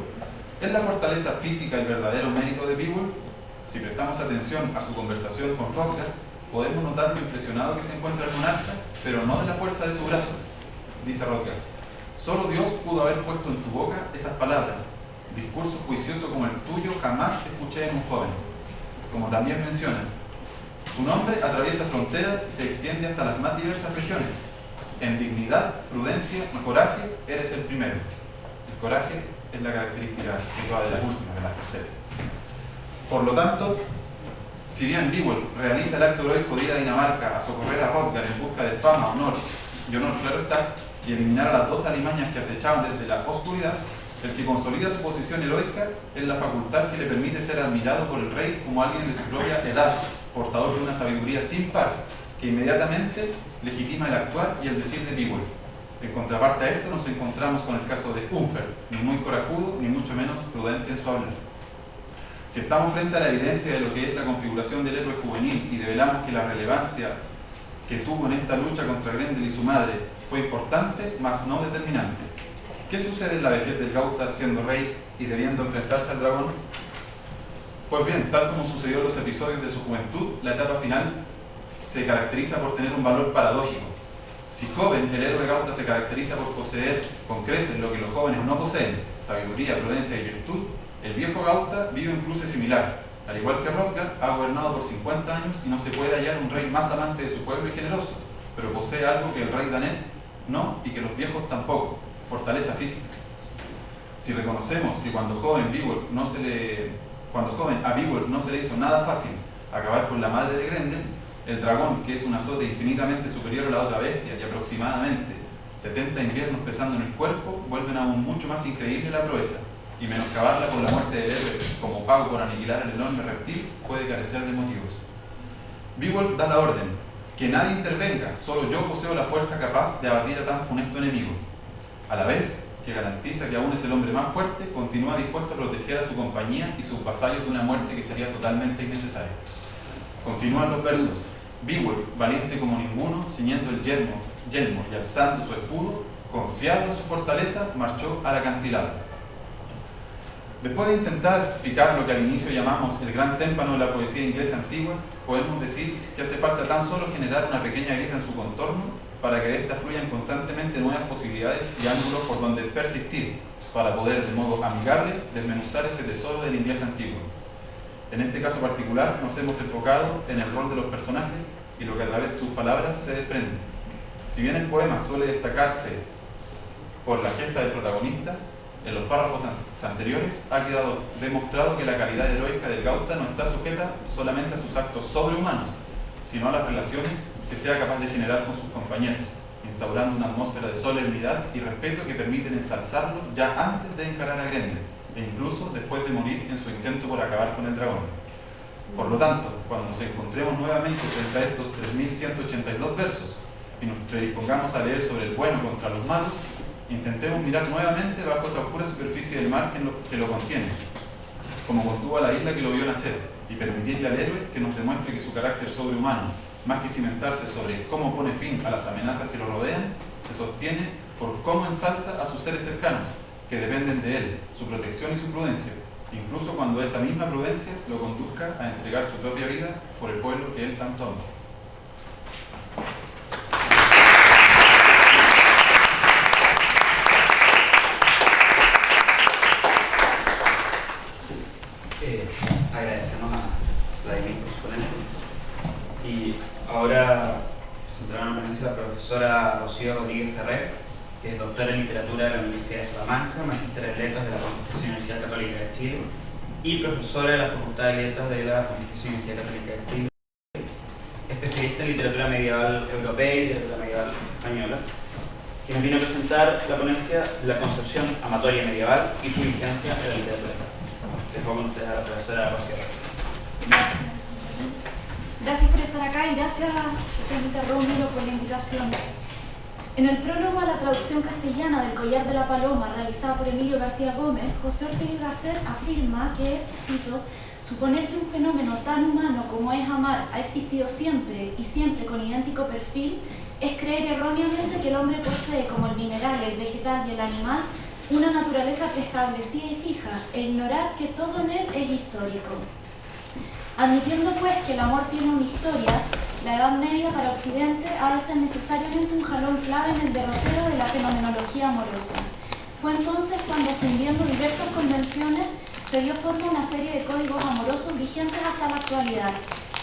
¿es la fortaleza física el verdadero mérito de Beowulf? Si prestamos atención a su conversación con Hrothgar, podemos notar lo impresionado que se encuentra el monarca, pero no de la fuerza de su brazo. Dice Hrothgar: solo Dios pudo haber puesto en tu boca esas palabras. Discurso juicioso como el tuyo jamás escuché en un joven. Como también menciona, su nombre atraviesa fronteras y se extiende hasta las más diversas regiones. En dignidad, prudencia y coraje eres el primero. El coraje es la característica de las últimas, de las terceras. Por lo tanto, si bien Beowulf realiza el acto heroico de ir a Dinamarca a socorrer a Hrothgar en busca de fama, honor, claro está, y eliminar a las 2 alimañas que acechaban desde la oscuridad, el que consolida su posición heroica es la facultad que le permite ser admirado por el rey como alguien de su propia edad, portador de una sabiduría sin par, que inmediatamente legitima el actuar y el decir de Beowulf. En contraparte a esto nos encontramos con el caso de Unferth, ni muy corajudo, ni mucho menos prudente en su hablar. Si estamos frente a la evidencia de lo que es la configuración del héroe juvenil y develamos que la relevancia que tuvo en esta lucha contra Grendel y su madre fue importante, mas no determinante. ¿Qué sucede en la vejez del Gauta siendo rey y debiendo enfrentarse al dragón? Pues bien, tal como sucedió en los episodios de su juventud, la etapa final se caracteriza por tener un valor paradójico. Si joven, el héroe Gauta se caracteriza por poseer con creces lo que los jóvenes no poseen, sabiduría, prudencia y virtud, el viejo Gauta vive un cruce similar. Al igual que Hrothgar, ha gobernado por 50 años y no se puede hallar un rey más amante de su pueblo y generoso, pero posee algo que el rey danés no y que los viejos tampoco: fortaleza física. Si reconocemos que cuando joven a Beowulf no se le hizo nada fácil acabar con la madre de Grendel, el dragón, que es un azote infinitamente superior a la otra bestia y aproximadamente 70 inviernos pesando en el cuerpo, vuelven aún mucho más increíble la proeza, y menoscabarla por la muerte del héroe como pago por aniquilar al enorme reptil puede carecer de motivos. Beowulf da la orden: que nadie intervenga, solo yo poseo la fuerza capaz de abatir a tan funesto enemigo. A la vez que garantiza que aún es el hombre más fuerte, continúa dispuesto a proteger a su compañía y sus vasallos de una muerte que sería totalmente innecesaria. Continúan los versos: Beowulf, valiente como ninguno, ciñendo el yelmo y alzando su escudo, confiado en su fortaleza, marchó al acantilado. Después de intentar explicar lo que al inicio llamamos el gran témpano de la poesía inglesa antigua, podemos decir que hace falta tan solo generar una pequeña grieta en su contorno para que de ésta fluyan constantemente nuevas posibilidades y ángulos por donde persistir, para poder de modo amigable desmenuzar este tesoro del inglés antiguo. En este caso particular nos hemos enfocado en el rol de los personajes y lo que a través de sus palabras se desprende. Si bien el poema suele destacarse por la gesta del protagonista, en los párrafos anteriores ha quedado demostrado que la calidad heroica del Gauta no está sujeta solamente a sus actos sobrehumanos, sino a las relaciones que sea capaz de generar con sus compañeros, instaurando una atmósfera de solemnidad y respeto que permiten ensalzarlo ya antes de encarar a Grendel, e incluso después de morir en su intento por acabar con el dragón. Por lo tanto, cuando nos encontremos nuevamente frente a estos 3182 versos y nos predispongamos a leer sobre el bueno contra los malos, intentemos mirar nuevamente bajo esa oscura superficie del mar que lo contiene, como contuvo a la isla que lo vio nacer, y permitirle al héroe que nos demuestre que su carácter sobrehumano, más que cimentarse sobre cómo pone fin a las amenazas que lo rodean, se sostiene por cómo ensalza a sus seres cercanos, que dependen de él, su protección y su prudencia, incluso cuando esa misma prudencia lo conduzca a entregar su propia vida por el pueblo que él tanto ama. Agradecemos a Vladimir por su ponencia. Y ahora presentará una ponencia la profesora Rocío Rodríguez Ferrer, que es doctora en literatura de la Universidad de Salamanca, magíster en letras de la Pontificia Universidad Católica de Chile y profesora de la Facultad de Letras de la Pontificia Universidad Católica de Chile, especialista en literatura medieval europea y literatura medieval española, que nos viene a presentar la ponencia La concepción amatoria medieval y su vigencia en la literatura. Dejo con ustedes a la profesora Rocío. Gracias. Gracias por estar acá y gracias a Vicente Rómulo por la invitación. En el prólogo a la traducción castellana del Collar de la Paloma, realizada por Emilio García Gómez, José Ortega Gasset afirma que, cito, suponer que un fenómeno tan humano como es amar ha existido siempre y siempre con idéntico perfil es creer erróneamente que el hombre posee, como el mineral, el vegetal y el animal, una naturaleza preestablecida y fija, e ignorar que todo en él es histórico. Admitiendo pues que el amor tiene una historia, la Edad Media para Occidente ha de ser necesariamente un jalón clave en el derrotero de la fenomenología amorosa. Fue entonces cuando, fundiendo diversas convenciones, se dio forma una serie de códigos amorosos vigentes hasta la actualidad,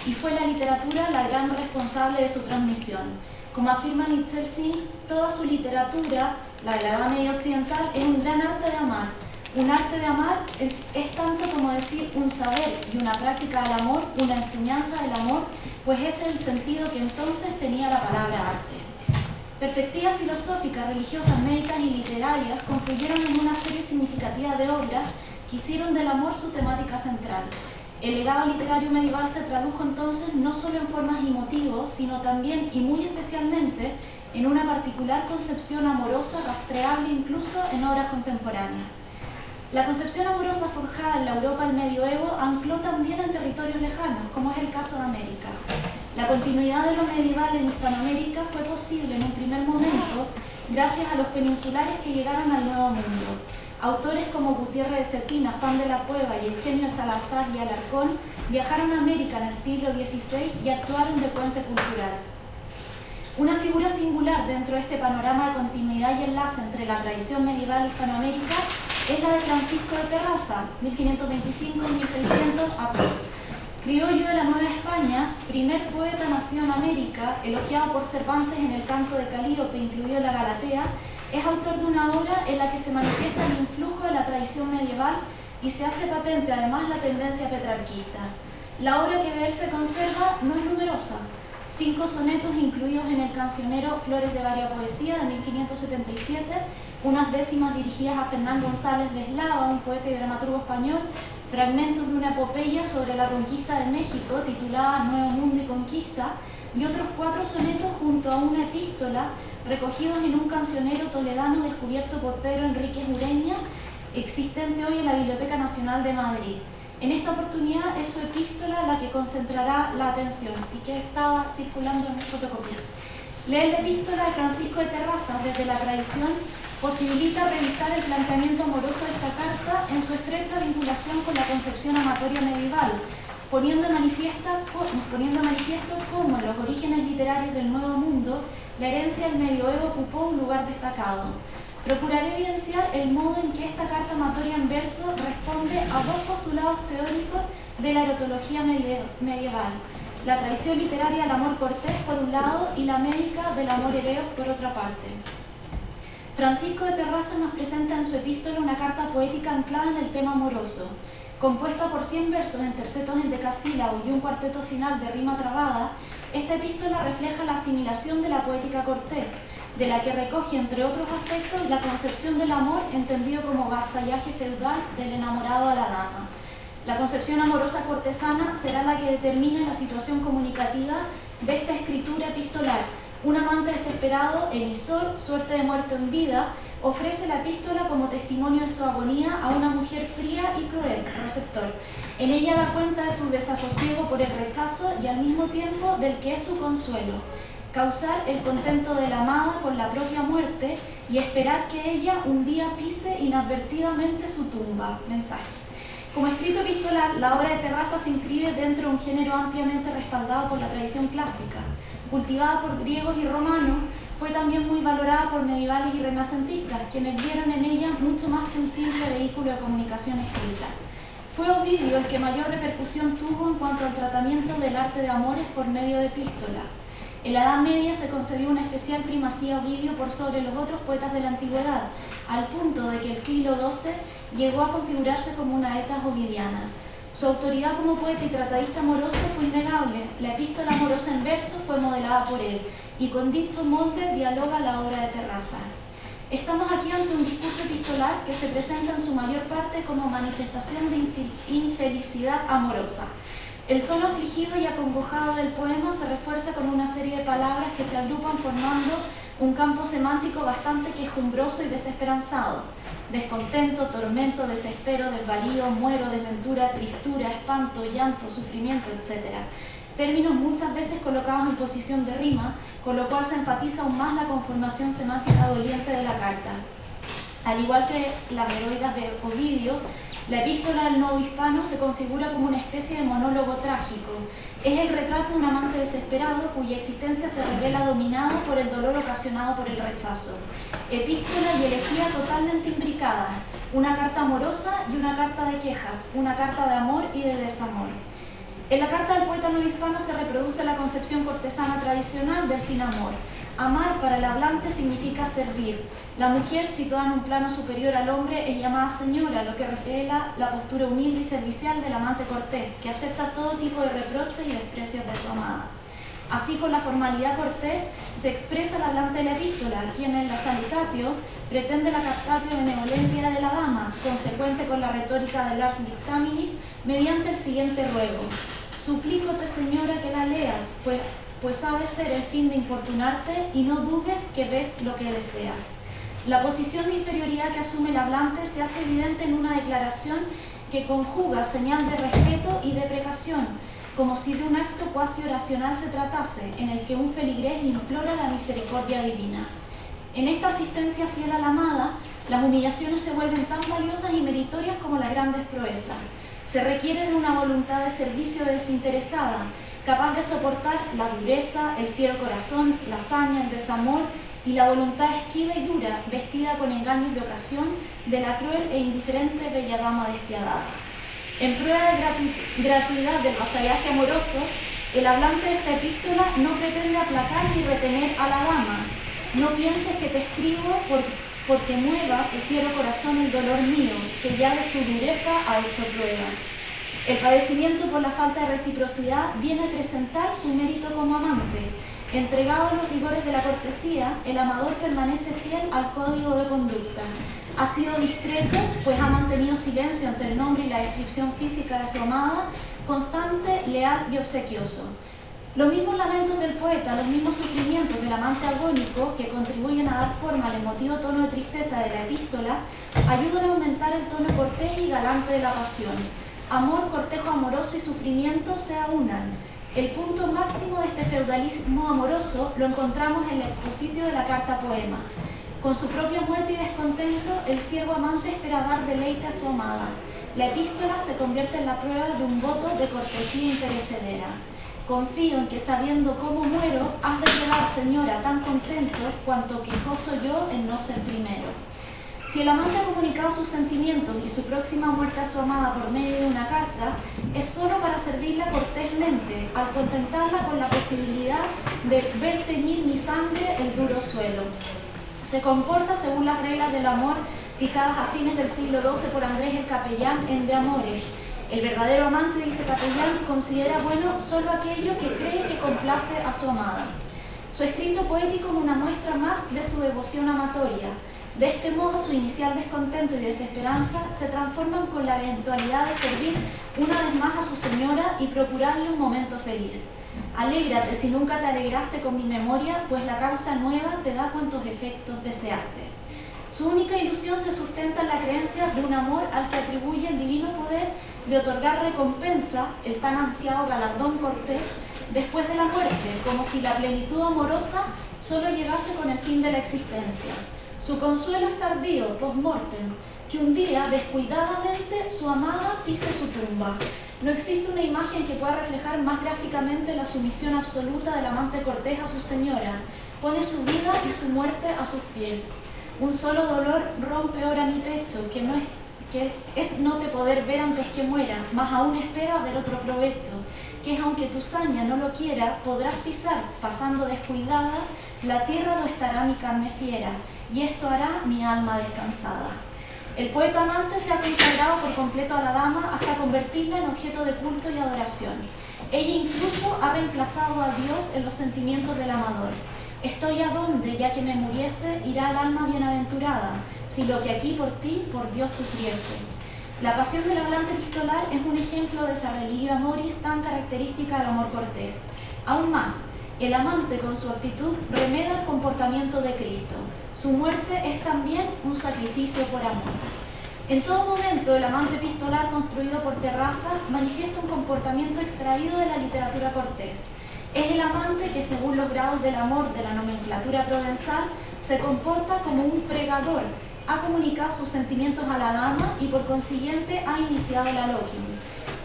y fue la literatura la gran responsable de su transmisión. Como afirma Michel Singh, toda su literatura, la de la Edad Media Occidental, es un gran arte de amar. Un arte de amar es tanto como decir un saber y una práctica del amor, una enseñanza del amor, pues ese es el sentido que entonces tenía la palabra arte. Perspectivas filosóficas, religiosas, médicas y literarias confluyeron en una serie significativa de obras que hicieron del amor su temática central. El legado literario medieval se tradujo entonces no solo en formas y motivos, sino también y muy especialmente en una particular concepción amorosa rastreable incluso en obras contemporáneas. La concepción amorosa forjada en la Europa del medioevo ancló también en territorios lejanos, como es el caso de América. La La continuidad de lo medieval en Hispanoamérica fue posible en un primer momento gracias a los peninsulares que llegaron al Nuevo Mundo. Autores como Gutiérrez de Cetina, Juan de la Cueva y Eugenio de Salazar y Alarcón viajaron a América en el siglo XVI y actuaron de puente cultural. Una figura singular dentro de este panorama de continuidad y enlace entre la tradición medieval y Hispanoamérica es la de Francisco de Terrassa, 1525-1600 aprox. Criollo de la Nueva España, primer poeta nacido en América, elogiado por Cervantes en el Canto de Calíope, incluido la Galatea, es autor de una obra en la que se manifiesta el influjo de la tradición medieval y se hace patente además la tendencia petrarquista. La obra que de él se conserva no es numerosa. 5 sonetos incluidos en el cancionero Flores de Varia Poesía de 1577, unas décimas dirigidas a Fernán González de Eslava, un poeta y dramaturgo español, fragmentos de una epopeya sobre la conquista de México titulada Nuevo Mundo y Conquista, y otros 4 sonetos junto a una epístola recogidos en un cancionero toledano descubierto por Pedro Enríquez Ureña, existente hoy en la Biblioteca Nacional de Madrid. En esta oportunidad es su epístola la que concentrará la atención y que estaba circulando en mi fotocopia. Leer la epístola de Francisco de Terrassa desde la tradición posibilita revisar el planteamiento amoroso de esta carta en su estrecha vinculación con la concepción amatoria medieval, poniendo de manifiesto cómo en los orígenes literarios del Nuevo Mundo la herencia del medioevo ocupó un lugar destacado. Procuraré evidenciar el modo en que esta carta amatoria en verso responde a 2 postulados teóricos de la erotología medieval: la tradición literaria del amor cortés por un lado y la médica del amor ereos por otra parte. Francisco de Terrassa nos presenta en su epístola una carta poética anclada en el tema amoroso. Compuesta por 100 versos en tercetos endecasílabos y un cuarteto final de rima trabada, esta epístola refleja la asimilación de la poética cortés, de la que recoge, entre otros aspectos, la concepción del amor entendido como vasallaje feudal del enamorado a la dama. La concepción amorosa cortesana será la que determine la situación comunicativa de esta escritura epistolar. Un amante desesperado, emisor, suerte de muerto en vida, ofrece la epístola como testimonio de su agonía a una mujer fría y cruel, receptor. En ella da cuenta de su desasosiego por el rechazo y al mismo tiempo del que es su consuelo: causar el contento de la amada con la propia muerte y esperar que ella un día pise inadvertidamente su tumba. Mensaje. Como escrito epistolar, la obra de Terrassa se inscribe dentro de un género ampliamente respaldado por la tradición clásica. Cultivada por griegos y romanos, fue también muy valorada por medievales y renacentistas, quienes vieron en ella mucho más que un simple vehículo de comunicación escrita. Fue Ovidio el que mayor repercusión tuvo en cuanto al tratamiento del arte de amores por medio de epístolas. En la Edad Media se concedió una especial primacía a Ovidio por sobre los otros poetas de la antigüedad, al punto de que el siglo XII llegó a configurarse como una etas ovidiana. Su autoridad como poeta y tratadista amoroso fue innegable. La epístola amorosa en verso fue modelada por él, y con dicho molde dialoga la obra de Terrassa. Estamos aquí ante un discurso epistolar que se presenta en su mayor parte como manifestación de infelicidad amorosa. El tono afligido y acongojado del poema se refuerza con una serie de palabras que se agrupan formando un campo semántico bastante quejumbroso y desesperanzado: descontento, tormento, desespero, desvarío, muero, desventura, tristura, espanto, llanto, sufrimiento, etc. Términos muchas veces colocados en posición de rima, con lo cual se enfatiza aún más la conformación semántica doliente de la carta. Al igual que las heroicas de Ovidio, la epístola del Nuevo Hispano se configura como una especie de monólogo trágico. Es el retrato de un amante desesperado cuya existencia se revela dominada por el dolor ocasionado por el rechazo. Epístola y elegía totalmente imbricadas, una carta amorosa y una carta de quejas, una carta de amor y de desamor. En la carta del poeta nuevohispano se reproduce la concepción cortesana tradicional del fin amor. Amar para el hablante significa servir. La mujer, situada en un plano superior al hombre, es llamada señora, lo que revela la postura humilde y servicial del amante cortés, que acepta todo tipo de reproches y desprecios de su amada. Así, con la formalidad cortés, se expresa el hablante de la epístola, quien en la Salutatio pretende la captatio benevolentia de la dama, consecuente con la retórica del ars dictaminis, mediante el siguiente ruego: suplícote, señora, que la leas, pues ha de ser el fin de importunarte, y no dudes que ves lo que deseas. La posición de inferioridad que asume el hablante se hace evidente en una declaración que conjuga señal de respeto y deprecación. como si de un acto cuasi oracional se tratase, en el que un feligrés implora la misericordia divina. En esta asistencia fiel a la amada, las humillaciones se vuelven tan valiosas y meritorias como las grandes proezas. Se requiere de una voluntad de servicio desinteresada, capaz de soportar la dureza, el fiero corazón, la hazaña, el desamor y la voluntad esquiva y dura, vestida con engaños de ocasión, de la cruel e indiferente bella dama despiadada. En prueba de gratuidad del vasallaje amoroso, el hablante de esta epístola no pretende aplacar ni retener a la dama. No pienses que te escribo porque mueva tu fiero corazón el dolor mío, que ya de su dureza ha hecho prueba. El padecimiento por la falta de reciprocidad viene a acrecentar su mérito como amante. Entregado a los rigores de la cortesía, el amador permanece fiel al código de conducta. Ha sido discreto, pues ha mantenido silencio ante el nombre y la descripción física de su amada, constante, leal y obsequioso. Los mismos lamentos del poeta, los mismos sufrimientos del amante agónico que contribuyen a dar forma al emotivo tono de tristeza de la epístola, ayudan a aumentar el tono cortés y galante de la pasión. Amor, cortejo amoroso y sufrimiento se aunan. El punto máximo de este feudalismo amoroso lo encontramos en el expositio de la carta poema. Con su propia muerte y descontento, el ciego amante espera dar deleite a su amada. La epístola se convierte en la prueba de un voto de cortesía imperecedera. Confío en que, sabiendo cómo muero, has de quedar, señora, tan contento cuanto quejoso yo en no ser primero. Si el amante ha comunicado sus sentimientos y su próxima muerte a su amada por medio de una carta, es solo para servirla cortésmente, al contentarla con la posibilidad de ver teñir mi sangre el duro suelo. Se comporta según las reglas del amor fijadas a fines del siglo XII por Andrés el Capellán en De Amores. El verdadero amante, dice Capellán, considera bueno solo aquello que cree que complace a su amada. Su escrito poético es una muestra más de su devoción amatoria. De este modo, su inicial descontento y desesperanza se transforman con la eventualidad de servir una vez más a su señora y procurarle un momento feliz. Alégrate si nunca te alegraste con mi memoria, pues la causa nueva te da cuantos efectos deseaste. Su única ilusión se sustenta en la creencia de un amor al que atribuye el divino poder de otorgar recompensa, el tan ansiado galardón cortés, después de la muerte, como si la plenitud amorosa solo llegase con el fin de la existencia. Su consuelo es tardío, post-mortem, que un día, descuidadamente, su amada pise su tumba. No existe una imagen que pueda reflejar más gráficamente la sumisión absoluta del amante cortés a su señora. Pone su vida y su muerte a sus pies. Un solo dolor rompe ahora mi pecho, que es no te poder ver antes que muera, mas aún espero ver otro provecho, que es aunque tu saña no lo quiera, podrás pisar, pasando descuidada, la tierra donde estará mi carne fiera, y esto hará mi alma descansada. El poeta amante se ha consagrado por completo a la dama hasta convertirla en objeto de culto y adoración. Ella incluso ha reemplazado a Dios en los sentimientos del amador. Estoy a donde, ya que me muriese, irá el alma bienaventurada, si lo que aquí por ti, por Dios sufriese. La pasión del hablante epistolar es un ejemplo de esa religio amoris tan característica del amor cortés. Aún más, el amante con su actitud remeda el comportamiento de Cristo. Su muerte es también un sacrificio por amor. En todo momento, el amante epistolar construido por Terrassa manifiesta un comportamiento extraído de la literatura cortés. Es el amante que, según los grados del amor de la nomenclatura provenzal, se comporta como un pregador, ha comunicado sus sentimientos a la dama y por consiguiente ha iniciado el aloquium.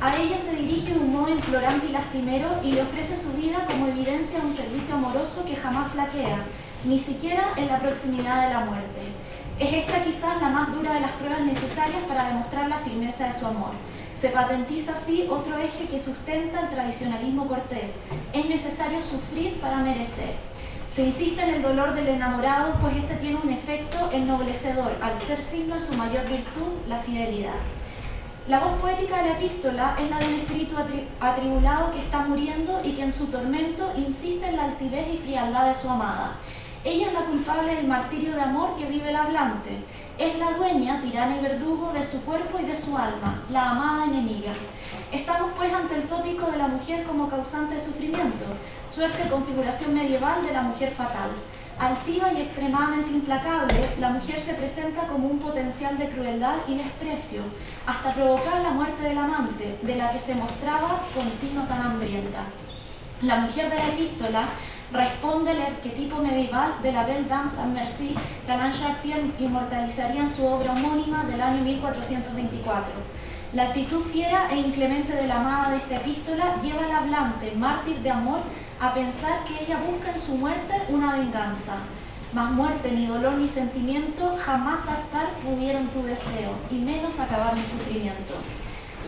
A ella se dirige de un modo implorante y lastimero y le ofrece su vida como evidencia de un servicio amoroso que jamás flaquea, ni siquiera en la proximidad de la muerte. Es esta quizás la más dura de las pruebas necesarias para demostrar la firmeza de su amor. Se patentiza así otro eje que sustenta el tradicionalismo cortés. Es necesario sufrir para merecer. Se insiste en el dolor del enamorado, pues este tiene un efecto ennoblecedor, al ser signo de su mayor virtud, la fidelidad. La voz poética de la epístola es la de un espíritu atribulado que está muriendo y que en su tormento insiste en la altivez y frialdad de su amada. Ella es la culpable del martirio de amor que vive el hablante. Es la dueña, tirana y verdugo de su cuerpo y de su alma, la amada enemiga. Estamos pues ante el tópico de la mujer como causante de sufrimiento, suerte de configuración medieval de la mujer fatal. Altiva y extremadamente implacable, la mujer se presenta como un potencial de crueldad y desprecio, hasta provocar la muerte del amante, de la que se mostraba continua tan hambrienta. La mujer de la epístola responde al arquetipo medieval de la Belle Dame sans Merci que Alain Chartier inmortalizaría en su obra homónima del año 1424. La actitud fiera e inclemente de la amada de esta epístola lleva al hablante, mártir de amor, a pensar que ella busca en su muerte una venganza. Mas muerte, ni dolor, ni sentimiento jamás hartar pudieron tu deseo, y menos acabar mi sufrimiento.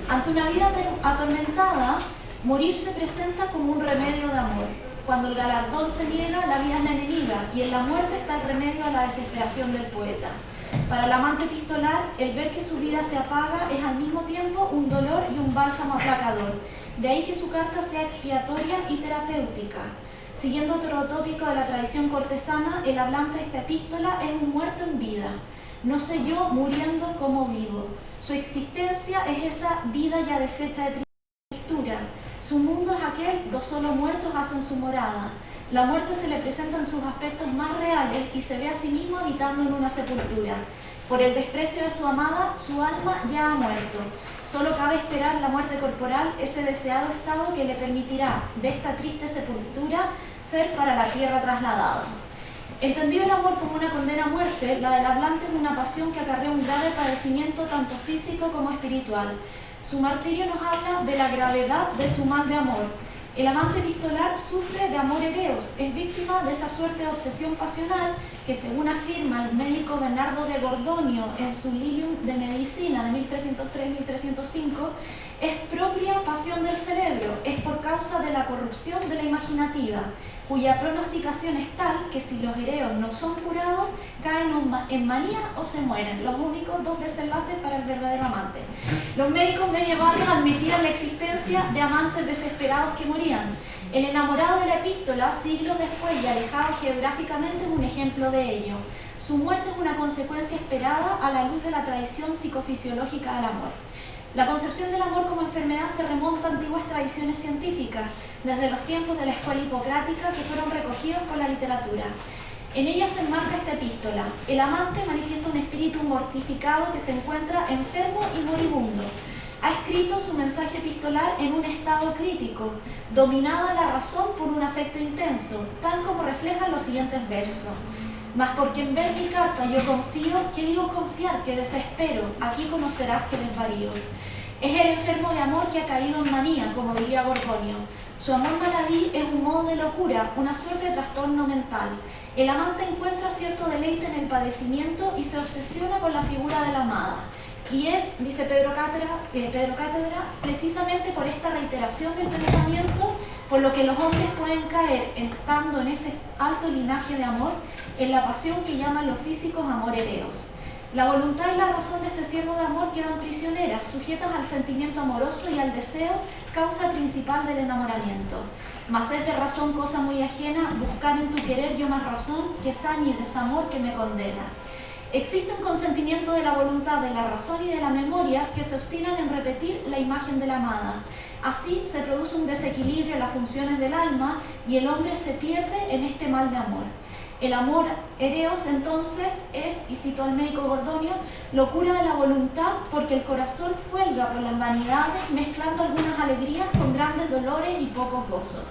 Ante una vida atormentada, morir se presenta como un remedio de amor. Cuando el galardón se niega, la vida es la enemiga, y en la muerte está el remedio a la desesperación del poeta. Para el amante epistolar, el ver que su vida se apaga es al mismo tiempo un dolor y un bálsamo aplacador. De ahí que su carta sea expiatoria y terapéutica. Siguiendo otro tópico de la tradición cortesana, el hablante de esta epístola es un muerto en vida. No sé yo muriendo como vivo. Su existencia es esa vida ya deshecha de tristura. Su mundo es aquel do solo muertos hacen su morada. La muerte se le presenta en sus aspectos más reales y se ve a sí mismo habitando en una sepultura. Por el desprecio de su amada, su alma ya ha muerto. Solo cabe esperar la muerte corporal, ese deseado estado que le permitirá, de esta triste sepultura, ser para la tierra trasladado. Entendido el amor como una condena a muerte, la del hablante es una pasión que acarrea un grave padecimiento tanto físico como espiritual. Su martirio nos habla de la gravedad de su mal de amor. El amante epistolar sufre de amor ereos, es víctima de esa suerte de obsesión pasional que, según afirma el médico Bernardo de Gordonio en su Lilium de Medicina de 1303-1305, es propia pasión del cerebro, es por causa de la corrupción de la imaginativa, cuya pronosticación es tal que si los ereos no son curados, caen en manía o se mueren, los únicos dos desenlaces para el verdadero amante. Los médicos medievales admitían la existencia de amantes desesperados que morían. El enamorado de la epístola, siglos después y alejado geográficamente, es un ejemplo de ello. Su muerte es una consecuencia esperada a la luz de la tradición psicofisiológica del amor. La concepción del amor como enfermedad se remonta a antiguas tradiciones científicas, desde los tiempos de la escuela hipocrática, que fueron recogidos por la literatura. En ella se enmarca esta epístola. El amante manifiesta un espíritu mortificado que se encuentra enfermo y moribundo. Ha escrito su mensaje epistolar en un estado crítico, dominada la razón por un afecto intenso, tal como reflejan los siguientes versos. Mas porque en ver mi carta yo confío, ¿qué digo confiar? Que desespero, aquí conocerás que desvarío. Es el enfermo de amor que ha caído en manía, como diría Gordonio. Su amor maladí es un modo de locura, una suerte de trastorno mental. El amante encuentra cierto deleite en el padecimiento y se obsesiona con la figura de la amada. Y es, dice Pedro Cátedra, precisamente por esta reiteración del pensamiento, por lo que los hombres pueden caer, estando en ese alto linaje de amor, en la pasión que llaman los físicos amor ereos. La voluntad y la razón de este siervo de amor quedan prisioneras, sujetas al sentimiento amoroso y al deseo, causa principal del enamoramiento. Mas es de razón cosa muy ajena buscar en tu querer yo más razón que saña y desamor que me condena. Existe un consentimiento de la voluntad, de la razón y de la memoria que se obstinan en repetir la imagen de la amada. Así se produce un desequilibrio en las funciones del alma y el hombre se pierde en este mal de amor. El amor ereos entonces es, y cito al médico Gordonio, locura de la voluntad porque el corazón cuelga por las vanidades mezclando algunas alegrías con grandes dolores y pocos gozos.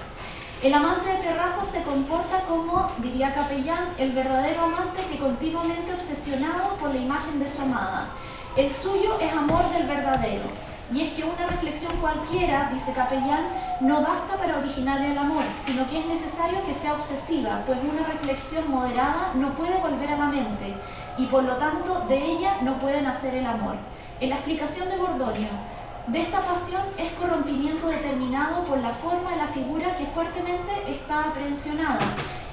El amante de terraza se comporta como, diría Capellán, el verdadero amante que continuamente obsesionado por la imagen de su amada. El suyo es amor del verdadero. Y es que una reflexión cualquiera, dice Capellán, no basta para originar el amor, sino que es necesario que sea obsesiva, pues una reflexión moderada no puede volver a la mente, y por lo tanto de ella no puede nacer el amor. En la explicación de Gordonio, de esta pasión es corrompimiento determinado por la forma de la figura que fuertemente está aprehensionada,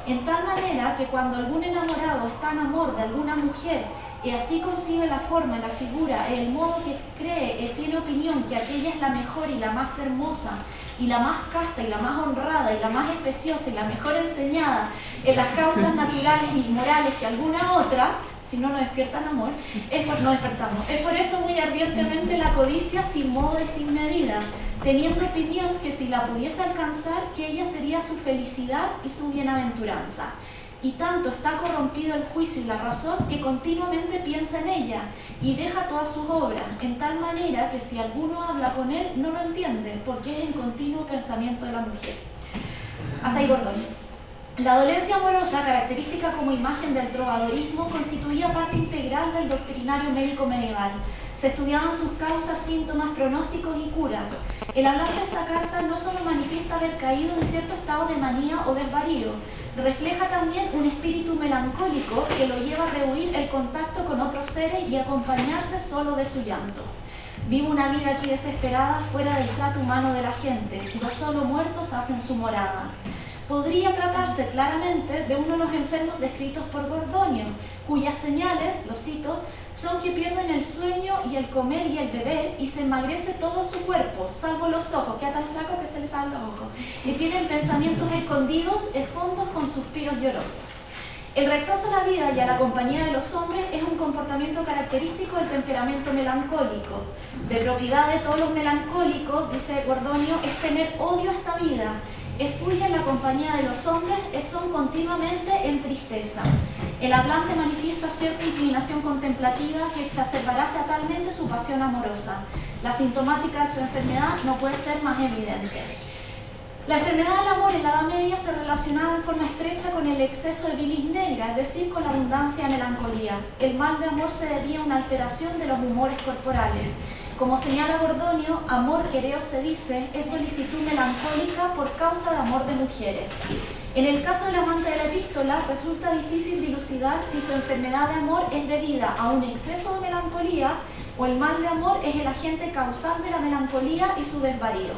en tal manera que cuando algún enamorado está en amor de alguna mujer y así concibe la forma, la figura, el modo que cree, tiene opinión que aquella es la mejor y la más hermosa, y la más casta, y la más honrada, y la más especiosa, y la mejor enseñada en las causas naturales y morales que alguna otra, si no nos despiertan amor, no despertamos. Es por eso muy ardientemente la codicia sin modo y sin medida, teniendo opinión que si la pudiese alcanzar, que ella sería su felicidad y su bienaventuranza. y tanto está corrompido el juicio y la razón que continuamente piensa en ella y deja todas sus obras, en tal manera que si alguno habla con él no lo entiende, porque es en continuo pensamiento de la mujer. Hasta ahí Bordoni. La dolencia amorosa, característica como imagen del trovadorismo, constituía parte integral del doctrinario médico medieval. Se estudiaban sus causas, síntomas, pronósticos y curas. El hablar de esta carta no solo manifiesta haber caído en cierto estado de manía o desvarío, refleja también un espíritu melancólico que lo lleva a rehuir el contacto con otros seres y acompañarse solo de su llanto. Vivo una vida aquí desesperada, fuera del trato humano de la gente. Los solo muertos hacen su morada. Podría tratarse claramente de uno de los enfermos descritos por Gordonio, cuyas señales, lo cito, son que pierden el sueño y el comer y el beber y se emagrece todo su cuerpo, salvo los ojos, queda tan flaco que se les salen los ojos, y tienen pensamientos escondidos, fondos con suspiros llorosos. El rechazo a la vida y a la compañía de los hombres es un comportamiento característico del temperamento melancólico. De propiedad de todos los melancólicos, dice Gordonio, es tener odio a esta vida. Efluyen la compañía de los hombres, son continuamente en tristeza. El hablante manifiesta cierta inclinación contemplativa que exacerbará fatalmente su pasión amorosa. La sintomática de su enfermedad no puede ser más evidente. La enfermedad del amor en la Edad Media se relacionaba en forma estrecha con el exceso de bilis negra, es decir, con la abundancia de melancolía. El mal de amor se debía a una alteración de los humores corporales. Como señala Gordonio, amor, quereo se dice, es solicitud melancólica por causa de amor de mujeres. En el caso del amante de la epístola, resulta difícil dilucidar si su enfermedad de amor es debida a un exceso de melancolía o el mal de amor es el agente causal de la melancolía y su desvarío.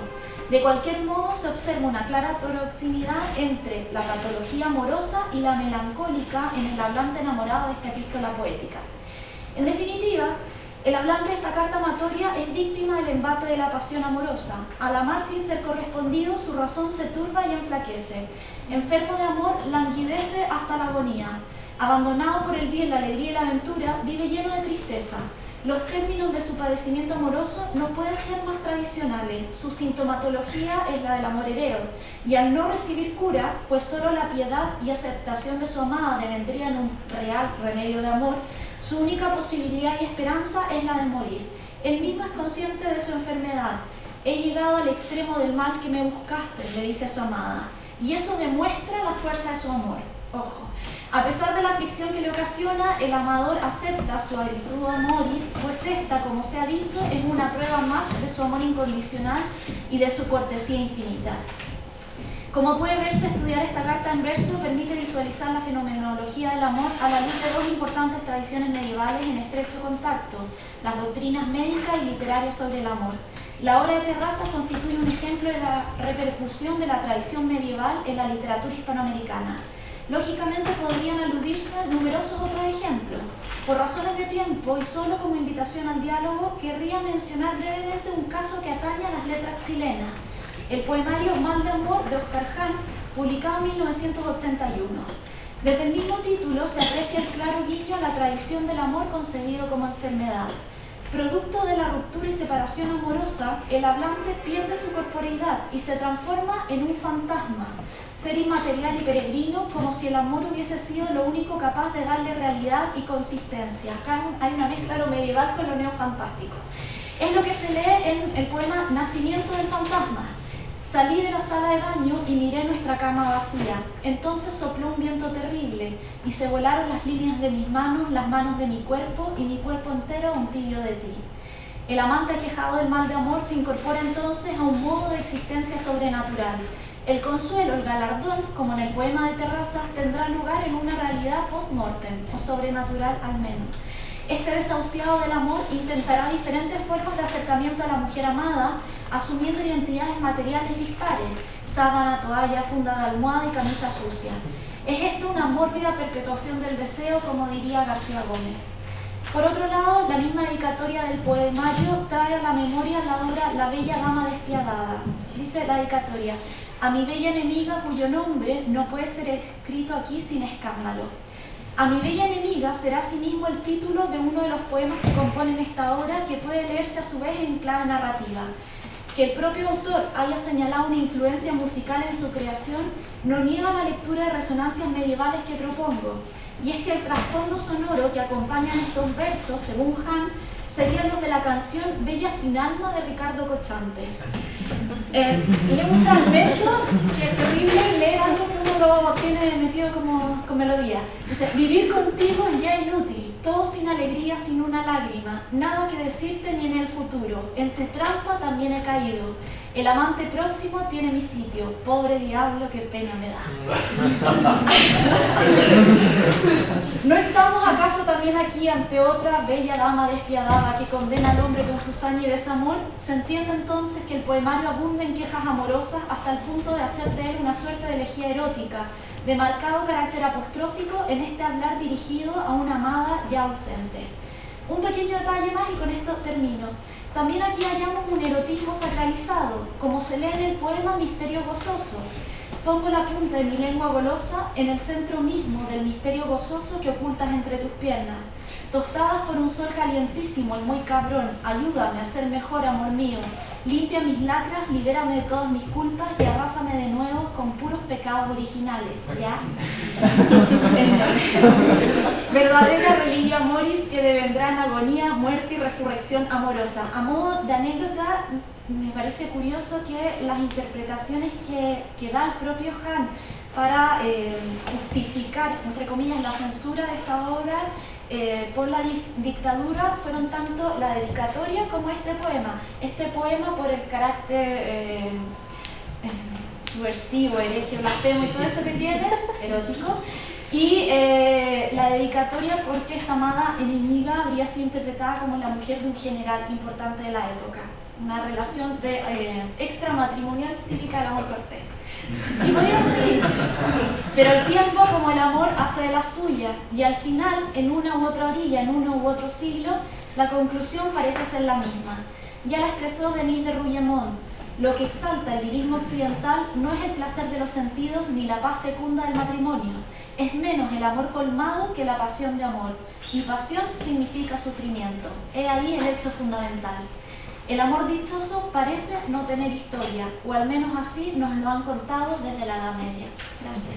De cualquier modo, se observa una clara proximidad entre la patología amorosa y la melancólica en el hablante enamorado de esta epístola poética. En definitiva, el hablante de esta carta amatoria es víctima del embate de la pasión amorosa. Al amar sin ser correspondido, su razón se turba y enflaquece. Enfermo de amor, languidece hasta la agonía. Abandonado por el bien, la alegría y la aventura, vive lleno de tristeza. Los términos de su padecimiento amoroso no pueden ser más tradicionales. Su sintomatología es la del amorereo, y al no recibir cura, pues solo la piedad y aceptación de su amada devendrían un real remedio de amor, su única posibilidad y esperanza es la de morir. Él mismo es consciente de su enfermedad. He llegado al extremo del mal que me buscaste, le dice a su amada, y eso demuestra la fuerza de su amor. Ojo. A pesar de la aflicción que le ocasiona, el amador acepta su virtud amoris, pues esta, como se ha dicho, es una prueba más de su amor incondicional y de su cortesía infinita. Como puede verse, estudiar esta carta en verso permite visualizar la fenomenología del amor a la luz de dos importantes tradiciones medievales en estrecho contacto, las doctrinas médicas y literarias sobre el amor. La obra de Terrazas constituye un ejemplo de la repercusión de la tradición medieval en la literatura hispanoamericana. Lógicamente podrían aludirse numerosos otros ejemplos. Por razones de tiempo y solo como invitación al diálogo, querría mencionar brevemente un caso que atañe a las letras chilenas, el poemario Mal de Amor de Oscar Jahn, publicado en 1981. Desde el mismo título se aprecia el claro guiño a la tradición del amor concebido como enfermedad. Producto de la ruptura y separación amorosa, el hablante pierde su corporeidad y se transforma en un fantasma, ser inmaterial y peregrino, como si el amor hubiese sido lo único capaz de darle realidad y consistencia. Acá hay una mezcla de lo medieval con lo neofantástico. Es lo que se lee en el poema Nacimiento del fantasma. Salí de la sala de baño y miré nuestra cama vacía. Entonces sopló un viento terrible y se volaron las líneas de mis manos, las manos de mi cuerpo y mi cuerpo entero un tibio de ti. El amante aquejado del mal de amor se incorpora entonces a un modo de existencia sobrenatural. El consuelo, el galardón, como en el poema de Terrazas, tendrá lugar en una realidad post-mortem, o sobrenatural al menos. Este desahuciado del amor intentará diferentes formas de acercamiento a la mujer amada, asumiendo identidades materiales dispares, sábana, toalla, funda de almohada y camisa sucia. Es esto una mórbida perpetuación del deseo, como diría García Gómez. Por otro lado, la misma dedicatoria del poemario trae a la memoria la obra La bella dama despiadada. Dice la dedicatoria: a mi bella enemiga cuyo nombre no puede ser escrito aquí sin escándalo. A mi bella enemiga será asimismo el título de uno de los poemas que componen esta obra, que puede leerse a su vez en clave narrativa. que el propio autor haya señalado una influencia musical en su creación no niega la lectura de resonancias medievales que propongo, y es que el trasfondo sonoro que acompañan estos versos, según Han, serían los de la canción Bella sin alma de Ricardo Cochante. Leo un fragmento que es terrible leer algo que uno lo tiene metido como con melodía. Dice: vivir contigo es ya inútil, todo sin alegría, sin una lágrima, nada que decirte ni en el futuro, en tu trampa también he caído, el amante próximo tiene mi sitio, pobre diablo, qué pena me da. ¿No estamos acaso también aquí ante otra bella dama despiadada que condena al hombre con su saña y desamor? Se entiende entonces que el poemario abunda en quejas amorosas hasta el punto de hacer de él una suerte de elegía erótica, de marcado carácter apostrófico en este hablar dirigido a una amada ya ausente. Un pequeño detalle más y con esto termino. También aquí hallamos un erotismo sacralizado, como se lee en el poema Misterio Gozoso. Pongo la punta de mi lengua golosa en el centro mismo del misterio gozoso que ocultas entre tus piernas. Tostadas por un sol calientísimo y muy cabrón, ayúdame a ser mejor, amor mío. Limpia mis lacras, libérame de todas mis culpas y arrásame de nuevo con puros pecados originales. ¿Ya? Verdadera reliquia moris que devendrá en agonía, muerte y resurrección amorosa. A modo de anécdota, me parece curioso que las interpretaciones que da el propio Han para justificar, entre comillas, la censura de esta obra por la dictadura fueron tanto la dedicatoria como este poema. Este poema por el carácter subversivo, heregio, blasfemo y todo eso que tiene, erótico, y la dedicatoria porque esta amada enemiga habría sido interpretada como la mujer de un general importante de la época. Una relación de extramatrimonial típica del amor cortés. Y podríamos seguir, pero el tiempo, como el amor, hace de la suya, y al final, en una u otra orilla, en uno u otro siglo, la conclusión parece ser la misma. Ya la expresó Denis de Rouillemont: lo que exalta el lirismo occidental no es el placer de los sentidos ni la paz fecunda del matrimonio, es menos el amor colmado que la pasión de amor, y pasión significa sufrimiento. He ahí el hecho fundamental. El amor dichoso parece no tener historia, o al menos así nos lo han contado desde la Edad Media. Gracias.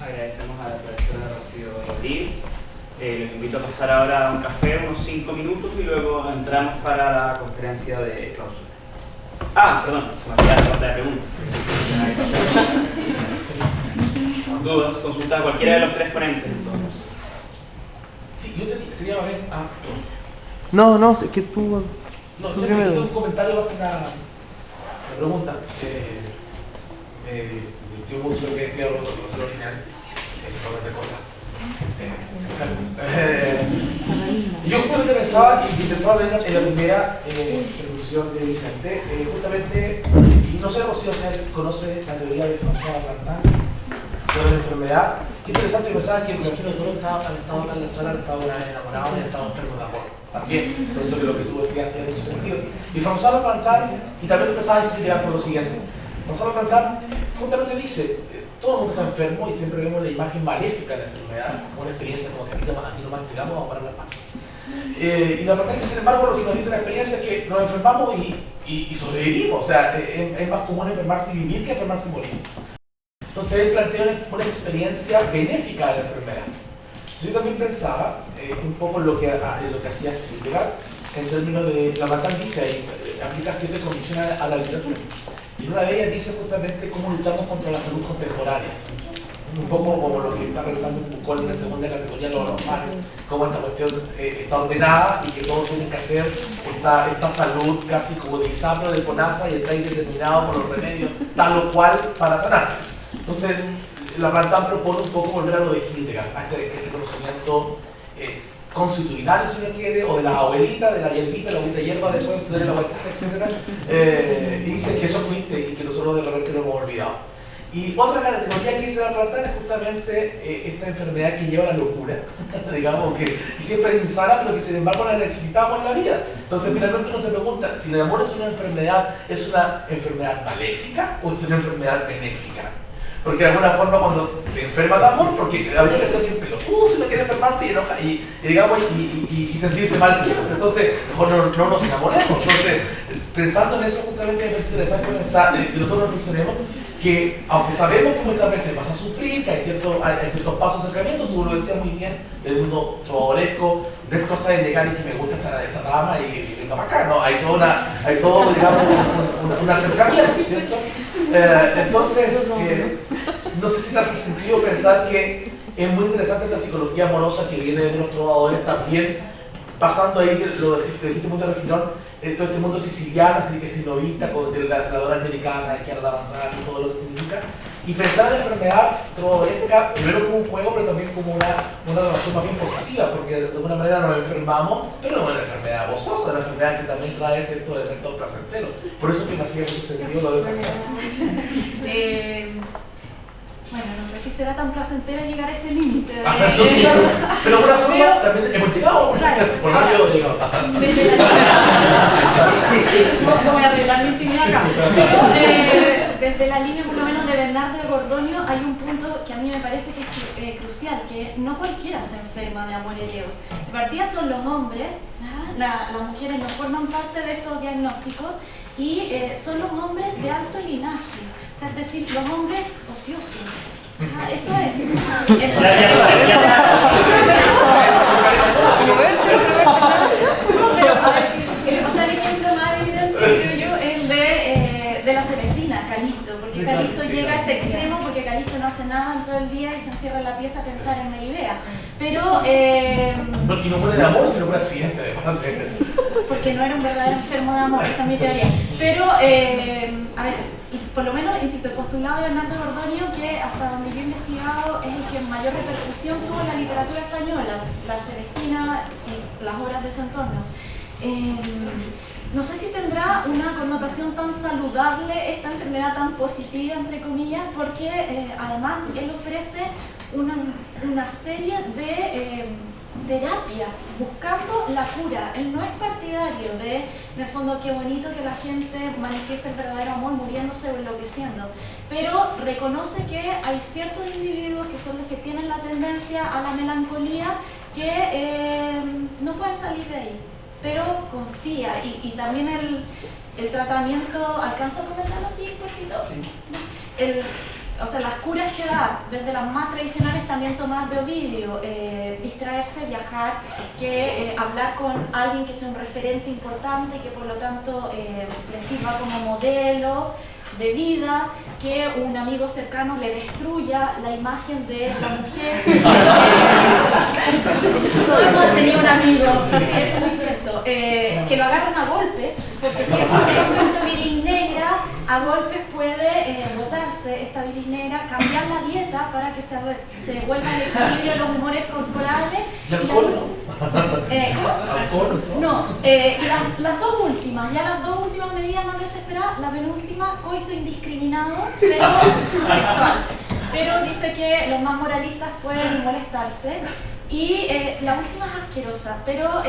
Agradecemos a la profesora Rocío Rodríguez. Les invito a pasar ahora a un café, unos 5 minutos, y luego entramos para la conferencia de clausura. Perdón, se me olvidó la ronda de preguntas. Dudas, consulta a cualquiera de los tres ponentes en todo caso. Sí, yo tenía que ver. No, es que tú. No, tú yo primero. tengo un comentario más que una pregunta. Me divirtió mucho lo que decía Rocío al final. Eso fue otra cosa. Yo justamente pensaba en la primera introducción de Vicente, justamente, y no sé, Rocío, conoce la teoría de François Plantin sobre la enfermedad. Qué interesante, pensaba que me imagino que todos han estado acá en la sala, han estado enamorados y han estado enfermos de amor. También, por eso que lo que tú decías hacía mucho sentido. Y François Plantin, y también pensaba en explicar por lo siguiente. François Plantin justamente dice: todo el mundo está enfermo y siempre vemos la imagen maléfica de la enfermedad, una experiencia como que aquí nomás llegamos a parar la paz. Y la verdad es que, sin embargo, lo que nos dice la experiencia es que nos enfermamos y sobrevivimos. O sea, es más común enfermarse y vivir que enfermarse y morir. Entonces él plantea una experiencia benéfica de la enfermedad. Entonces, yo también pensaba un poco en lo que hacía Kierkegaard en términos de, la Plantin dice ahí, aplica 7 condiciones a la literatura. Y una de ellas dice justamente cómo luchamos contra la salud contemporánea. Un poco como lo que está pensando Foucault en la segunda categoría, lo normal, cómo esta cuestión está ordenada y que todos tienen que hacer esta salud casi como de Isapro, de Fonasa, y está determinado por los remedios tal o cual para sanar. Entonces, la Plantin propone un poco volver a lo de Hildegard, a este conocimiento constitucional, si uno quiere, o de las abuelitas, de la hierbita hierba, después de la guaycata, etc. Y dice que eso existe y que nosotros de repente lo hemos olvidado. Y otra categoría que dice la Plantin es justamente esta enfermedad que lleva a la locura, digamos, que siempre es insana, pero que sin embargo la necesitamos en la vida. Entonces finalmente uno se pregunta, si el amor es una enfermedad maléfica o es una enfermedad benéfica. Porque de alguna forma cuando te enfermas de amor, porque habría que ser bien pelotudo si no quiere enfermarse y enoja digamos, y sentirse mal siempre. Entonces, mejor no nos enamoremos. Entonces, pensando en eso justamente es interesante pensar, que nosotros reflexionemos que aunque sabemos que muchas veces vas a sufrir, que hay ciertos pasos de acercamiento, tú lo decías muy bien, del mundo trovadoresco, no es cosa de llegar y que me gusta esta dama y venga para acá, no, hay todo digamos, un acercamiento, ¿cierto? Entonces, no sé si te hace sentido pensar que es muy interesante esta psicología amorosa que viene de los trovadores también, pasando ahí lo dijiste mucho refilón, todo este mundo siciliano, este novista, con la dona angelicana, la izquierda avanzada y todo lo que significa, y pensar en la enfermedad trovadoresca primero como un juego, pero también como una relación más bien positiva, porque de alguna manera nos enfermamos, pero no es una enfermedad gozosa, una enfermedad que también trae ciertos elementos placenteros. Por eso que me hacía mucho sentido lo de bueno, no sé si será tan placentero llegar a este límite. Pero de alguna forma también hemos llegado, claro, por lo menos yo he llegado. No voy a arreglar mi intimidad acá. Pero desde la línea por lo menos de Bernardo de Gordonio hay un punto que a mí me parece que es crucial, que no cualquiera se enferma de amoreleos. De partida son los hombres, las mujeres no forman parte de estos diagnósticos y son los hombres de alto linaje. O sea, es decir, los hombres ociosos. Eso es. O sea, el ejemplo más evidente, creo yo, es el de la Celestina, Calisto. Porque Calisto llega a ese extremo porque Calisto no hace nada en todo el día y se encierra en la pieza a pensar en Melibea. Pero... y no muere de amor, sino por accidente, además. Porque no era un verdadero enfermo de amor, esa es mi teoría. Pero, a ver... Y por lo menos, insisto, el postulado de Bernardo Gordonio, que hasta donde yo he investigado es el que mayor repercusión tuvo en la literatura española, la Celestina y las obras de su entorno. No sé si tendrá una connotación tan saludable esta enfermedad tan positiva, entre comillas, porque además él ofrece una serie de terapias buscando la cura. Él no es partidario de, en el fondo, qué bonito que la gente manifieste el verdadero amor muriéndose o enloqueciendo, pero reconoce que hay ciertos individuos que son los que tienen la tendencia a la melancolía que no pueden salir de ahí, pero confía y también el tratamiento, ¿alcanzo a comentarlo así, porfito? Sí. O sea, las curas que da, desde las más tradicionales también tomadas de Ovidio, distraerse, viajar, que hablar con alguien que sea un referente importante y que por lo tanto le sirva como modelo de vida, que un amigo cercano le destruya la imagen de la mujer. Todos hemos tenido un amigo, así es muy cierto, que lo agarran a golpes, porque si esa bilis negra a golpes puede botarse esta bilis negra, cambiar la dieta para que se vuelva al equilibrio los humores corporales. ¿Y alcohol? ¿Alcohol? No, las dos últimas, ya las dos últimas medidas más desesperadas, la penúltima, coito indiscriminado, pero textual. Pero dice que los más moralistas pueden molestarse. Y la última es asquerosa, pero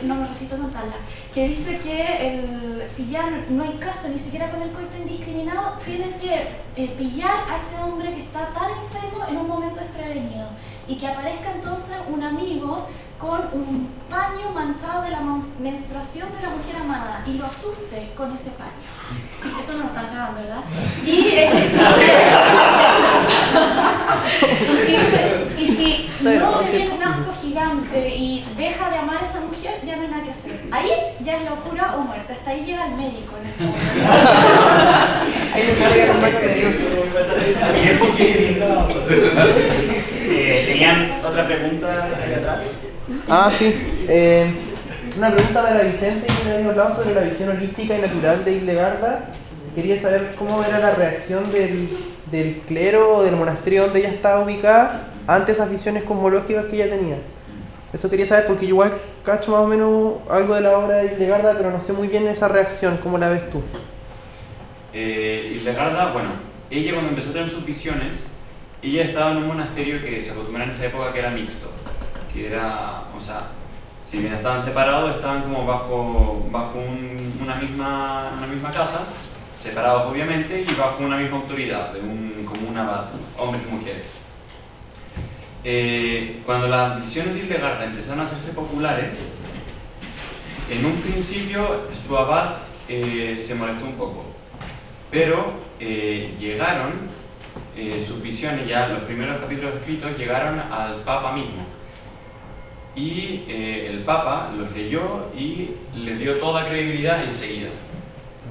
no me resisto a contarla, que dice que si ya no hay caso ni siquiera con el coito indiscriminado, tienen que pillar a ese hombre que está tan enfermo en un momento desprevenido y que aparezca entonces un amigo con un paño manchado de la menstruación de la mujer amada y lo asuste con ese paño. Esto no lo están grabando, ¿verdad? Y si no le viene un asco gigante y deja de amar a esa mujer, ya no hay nada que hacer. Ahí ya es locura o muerte. Hasta ahí llega el médico en el fondo. Ahí le carga con de Dios. Y eso que ¿Tenían otra pregunta hacia atrás? Sí. Una pregunta para Vicente, que me había hablado sobre la visión holística y natural de Hildegarda. Quería saber cómo era la reacción del clero o del monasterio donde ella estaba ubicada ante esas visiones cosmológicas que ella tenía. Eso quería saber porque yo igual cacho más o menos algo de la obra de Hildegarda, pero no sé muy bien esa reacción. ¿Cómo la ves tú? Hildegarda, bueno, ella cuando empezó a tener sus visiones, ella estaba en un monasterio que se acostumbraba en esa época que era mixto, que era, o sea, si bien estaban separados, estaban como bajo una misma casa, separados obviamente, y bajo una misma autoridad, como un abad, hombres y mujeres. Cuando las visiones de Hildegarda empezaron a hacerse populares, en un principio su abad se molestó un poco, pero llegaron, sus visiones, ya los primeros capítulos escritos, llegaron al Papa mismo. Y el Papa los leyó y les dio toda credibilidad enseguida.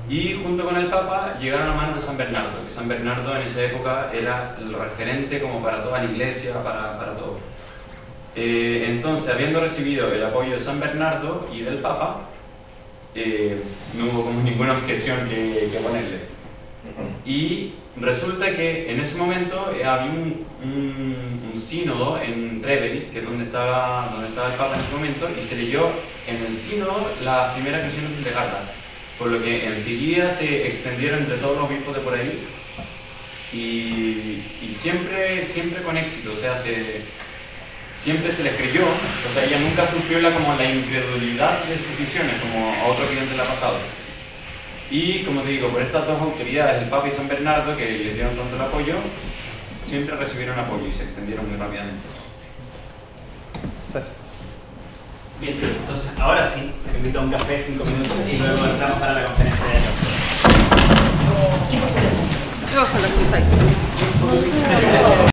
Y junto con el Papa llegaron a manos de San Bernardo, que San Bernardo en esa época era el referente como para toda la iglesia, para todo. Entonces, habiendo recibido el apoyo de San Bernardo y del Papa, no hubo como ninguna objeción que ponerle. Y resulta que en ese momento había un sínodo en Treveris, que es donde estaba el Papa en ese momento, y se leyó en el sínodo las primeras visiones de Hildegarda, por lo que enseguida se extendieron entre todos los obispos de por ahí, y siempre con éxito, o sea, siempre se les creyó, o sea, ella nunca sufrió la incredulidad de sus visiones, como a otro cliente le ha pasado. Y como te digo, por estas dos autoridades, el Papa y San Bernardo, que les dieron tanto el apoyo, siempre recibieron apoyo y se extendieron muy rápidamente. Gracias. Bien, entonces ahora sí, te invito a un café 5 minutos y luego entramos para la conferencia de Ojalá que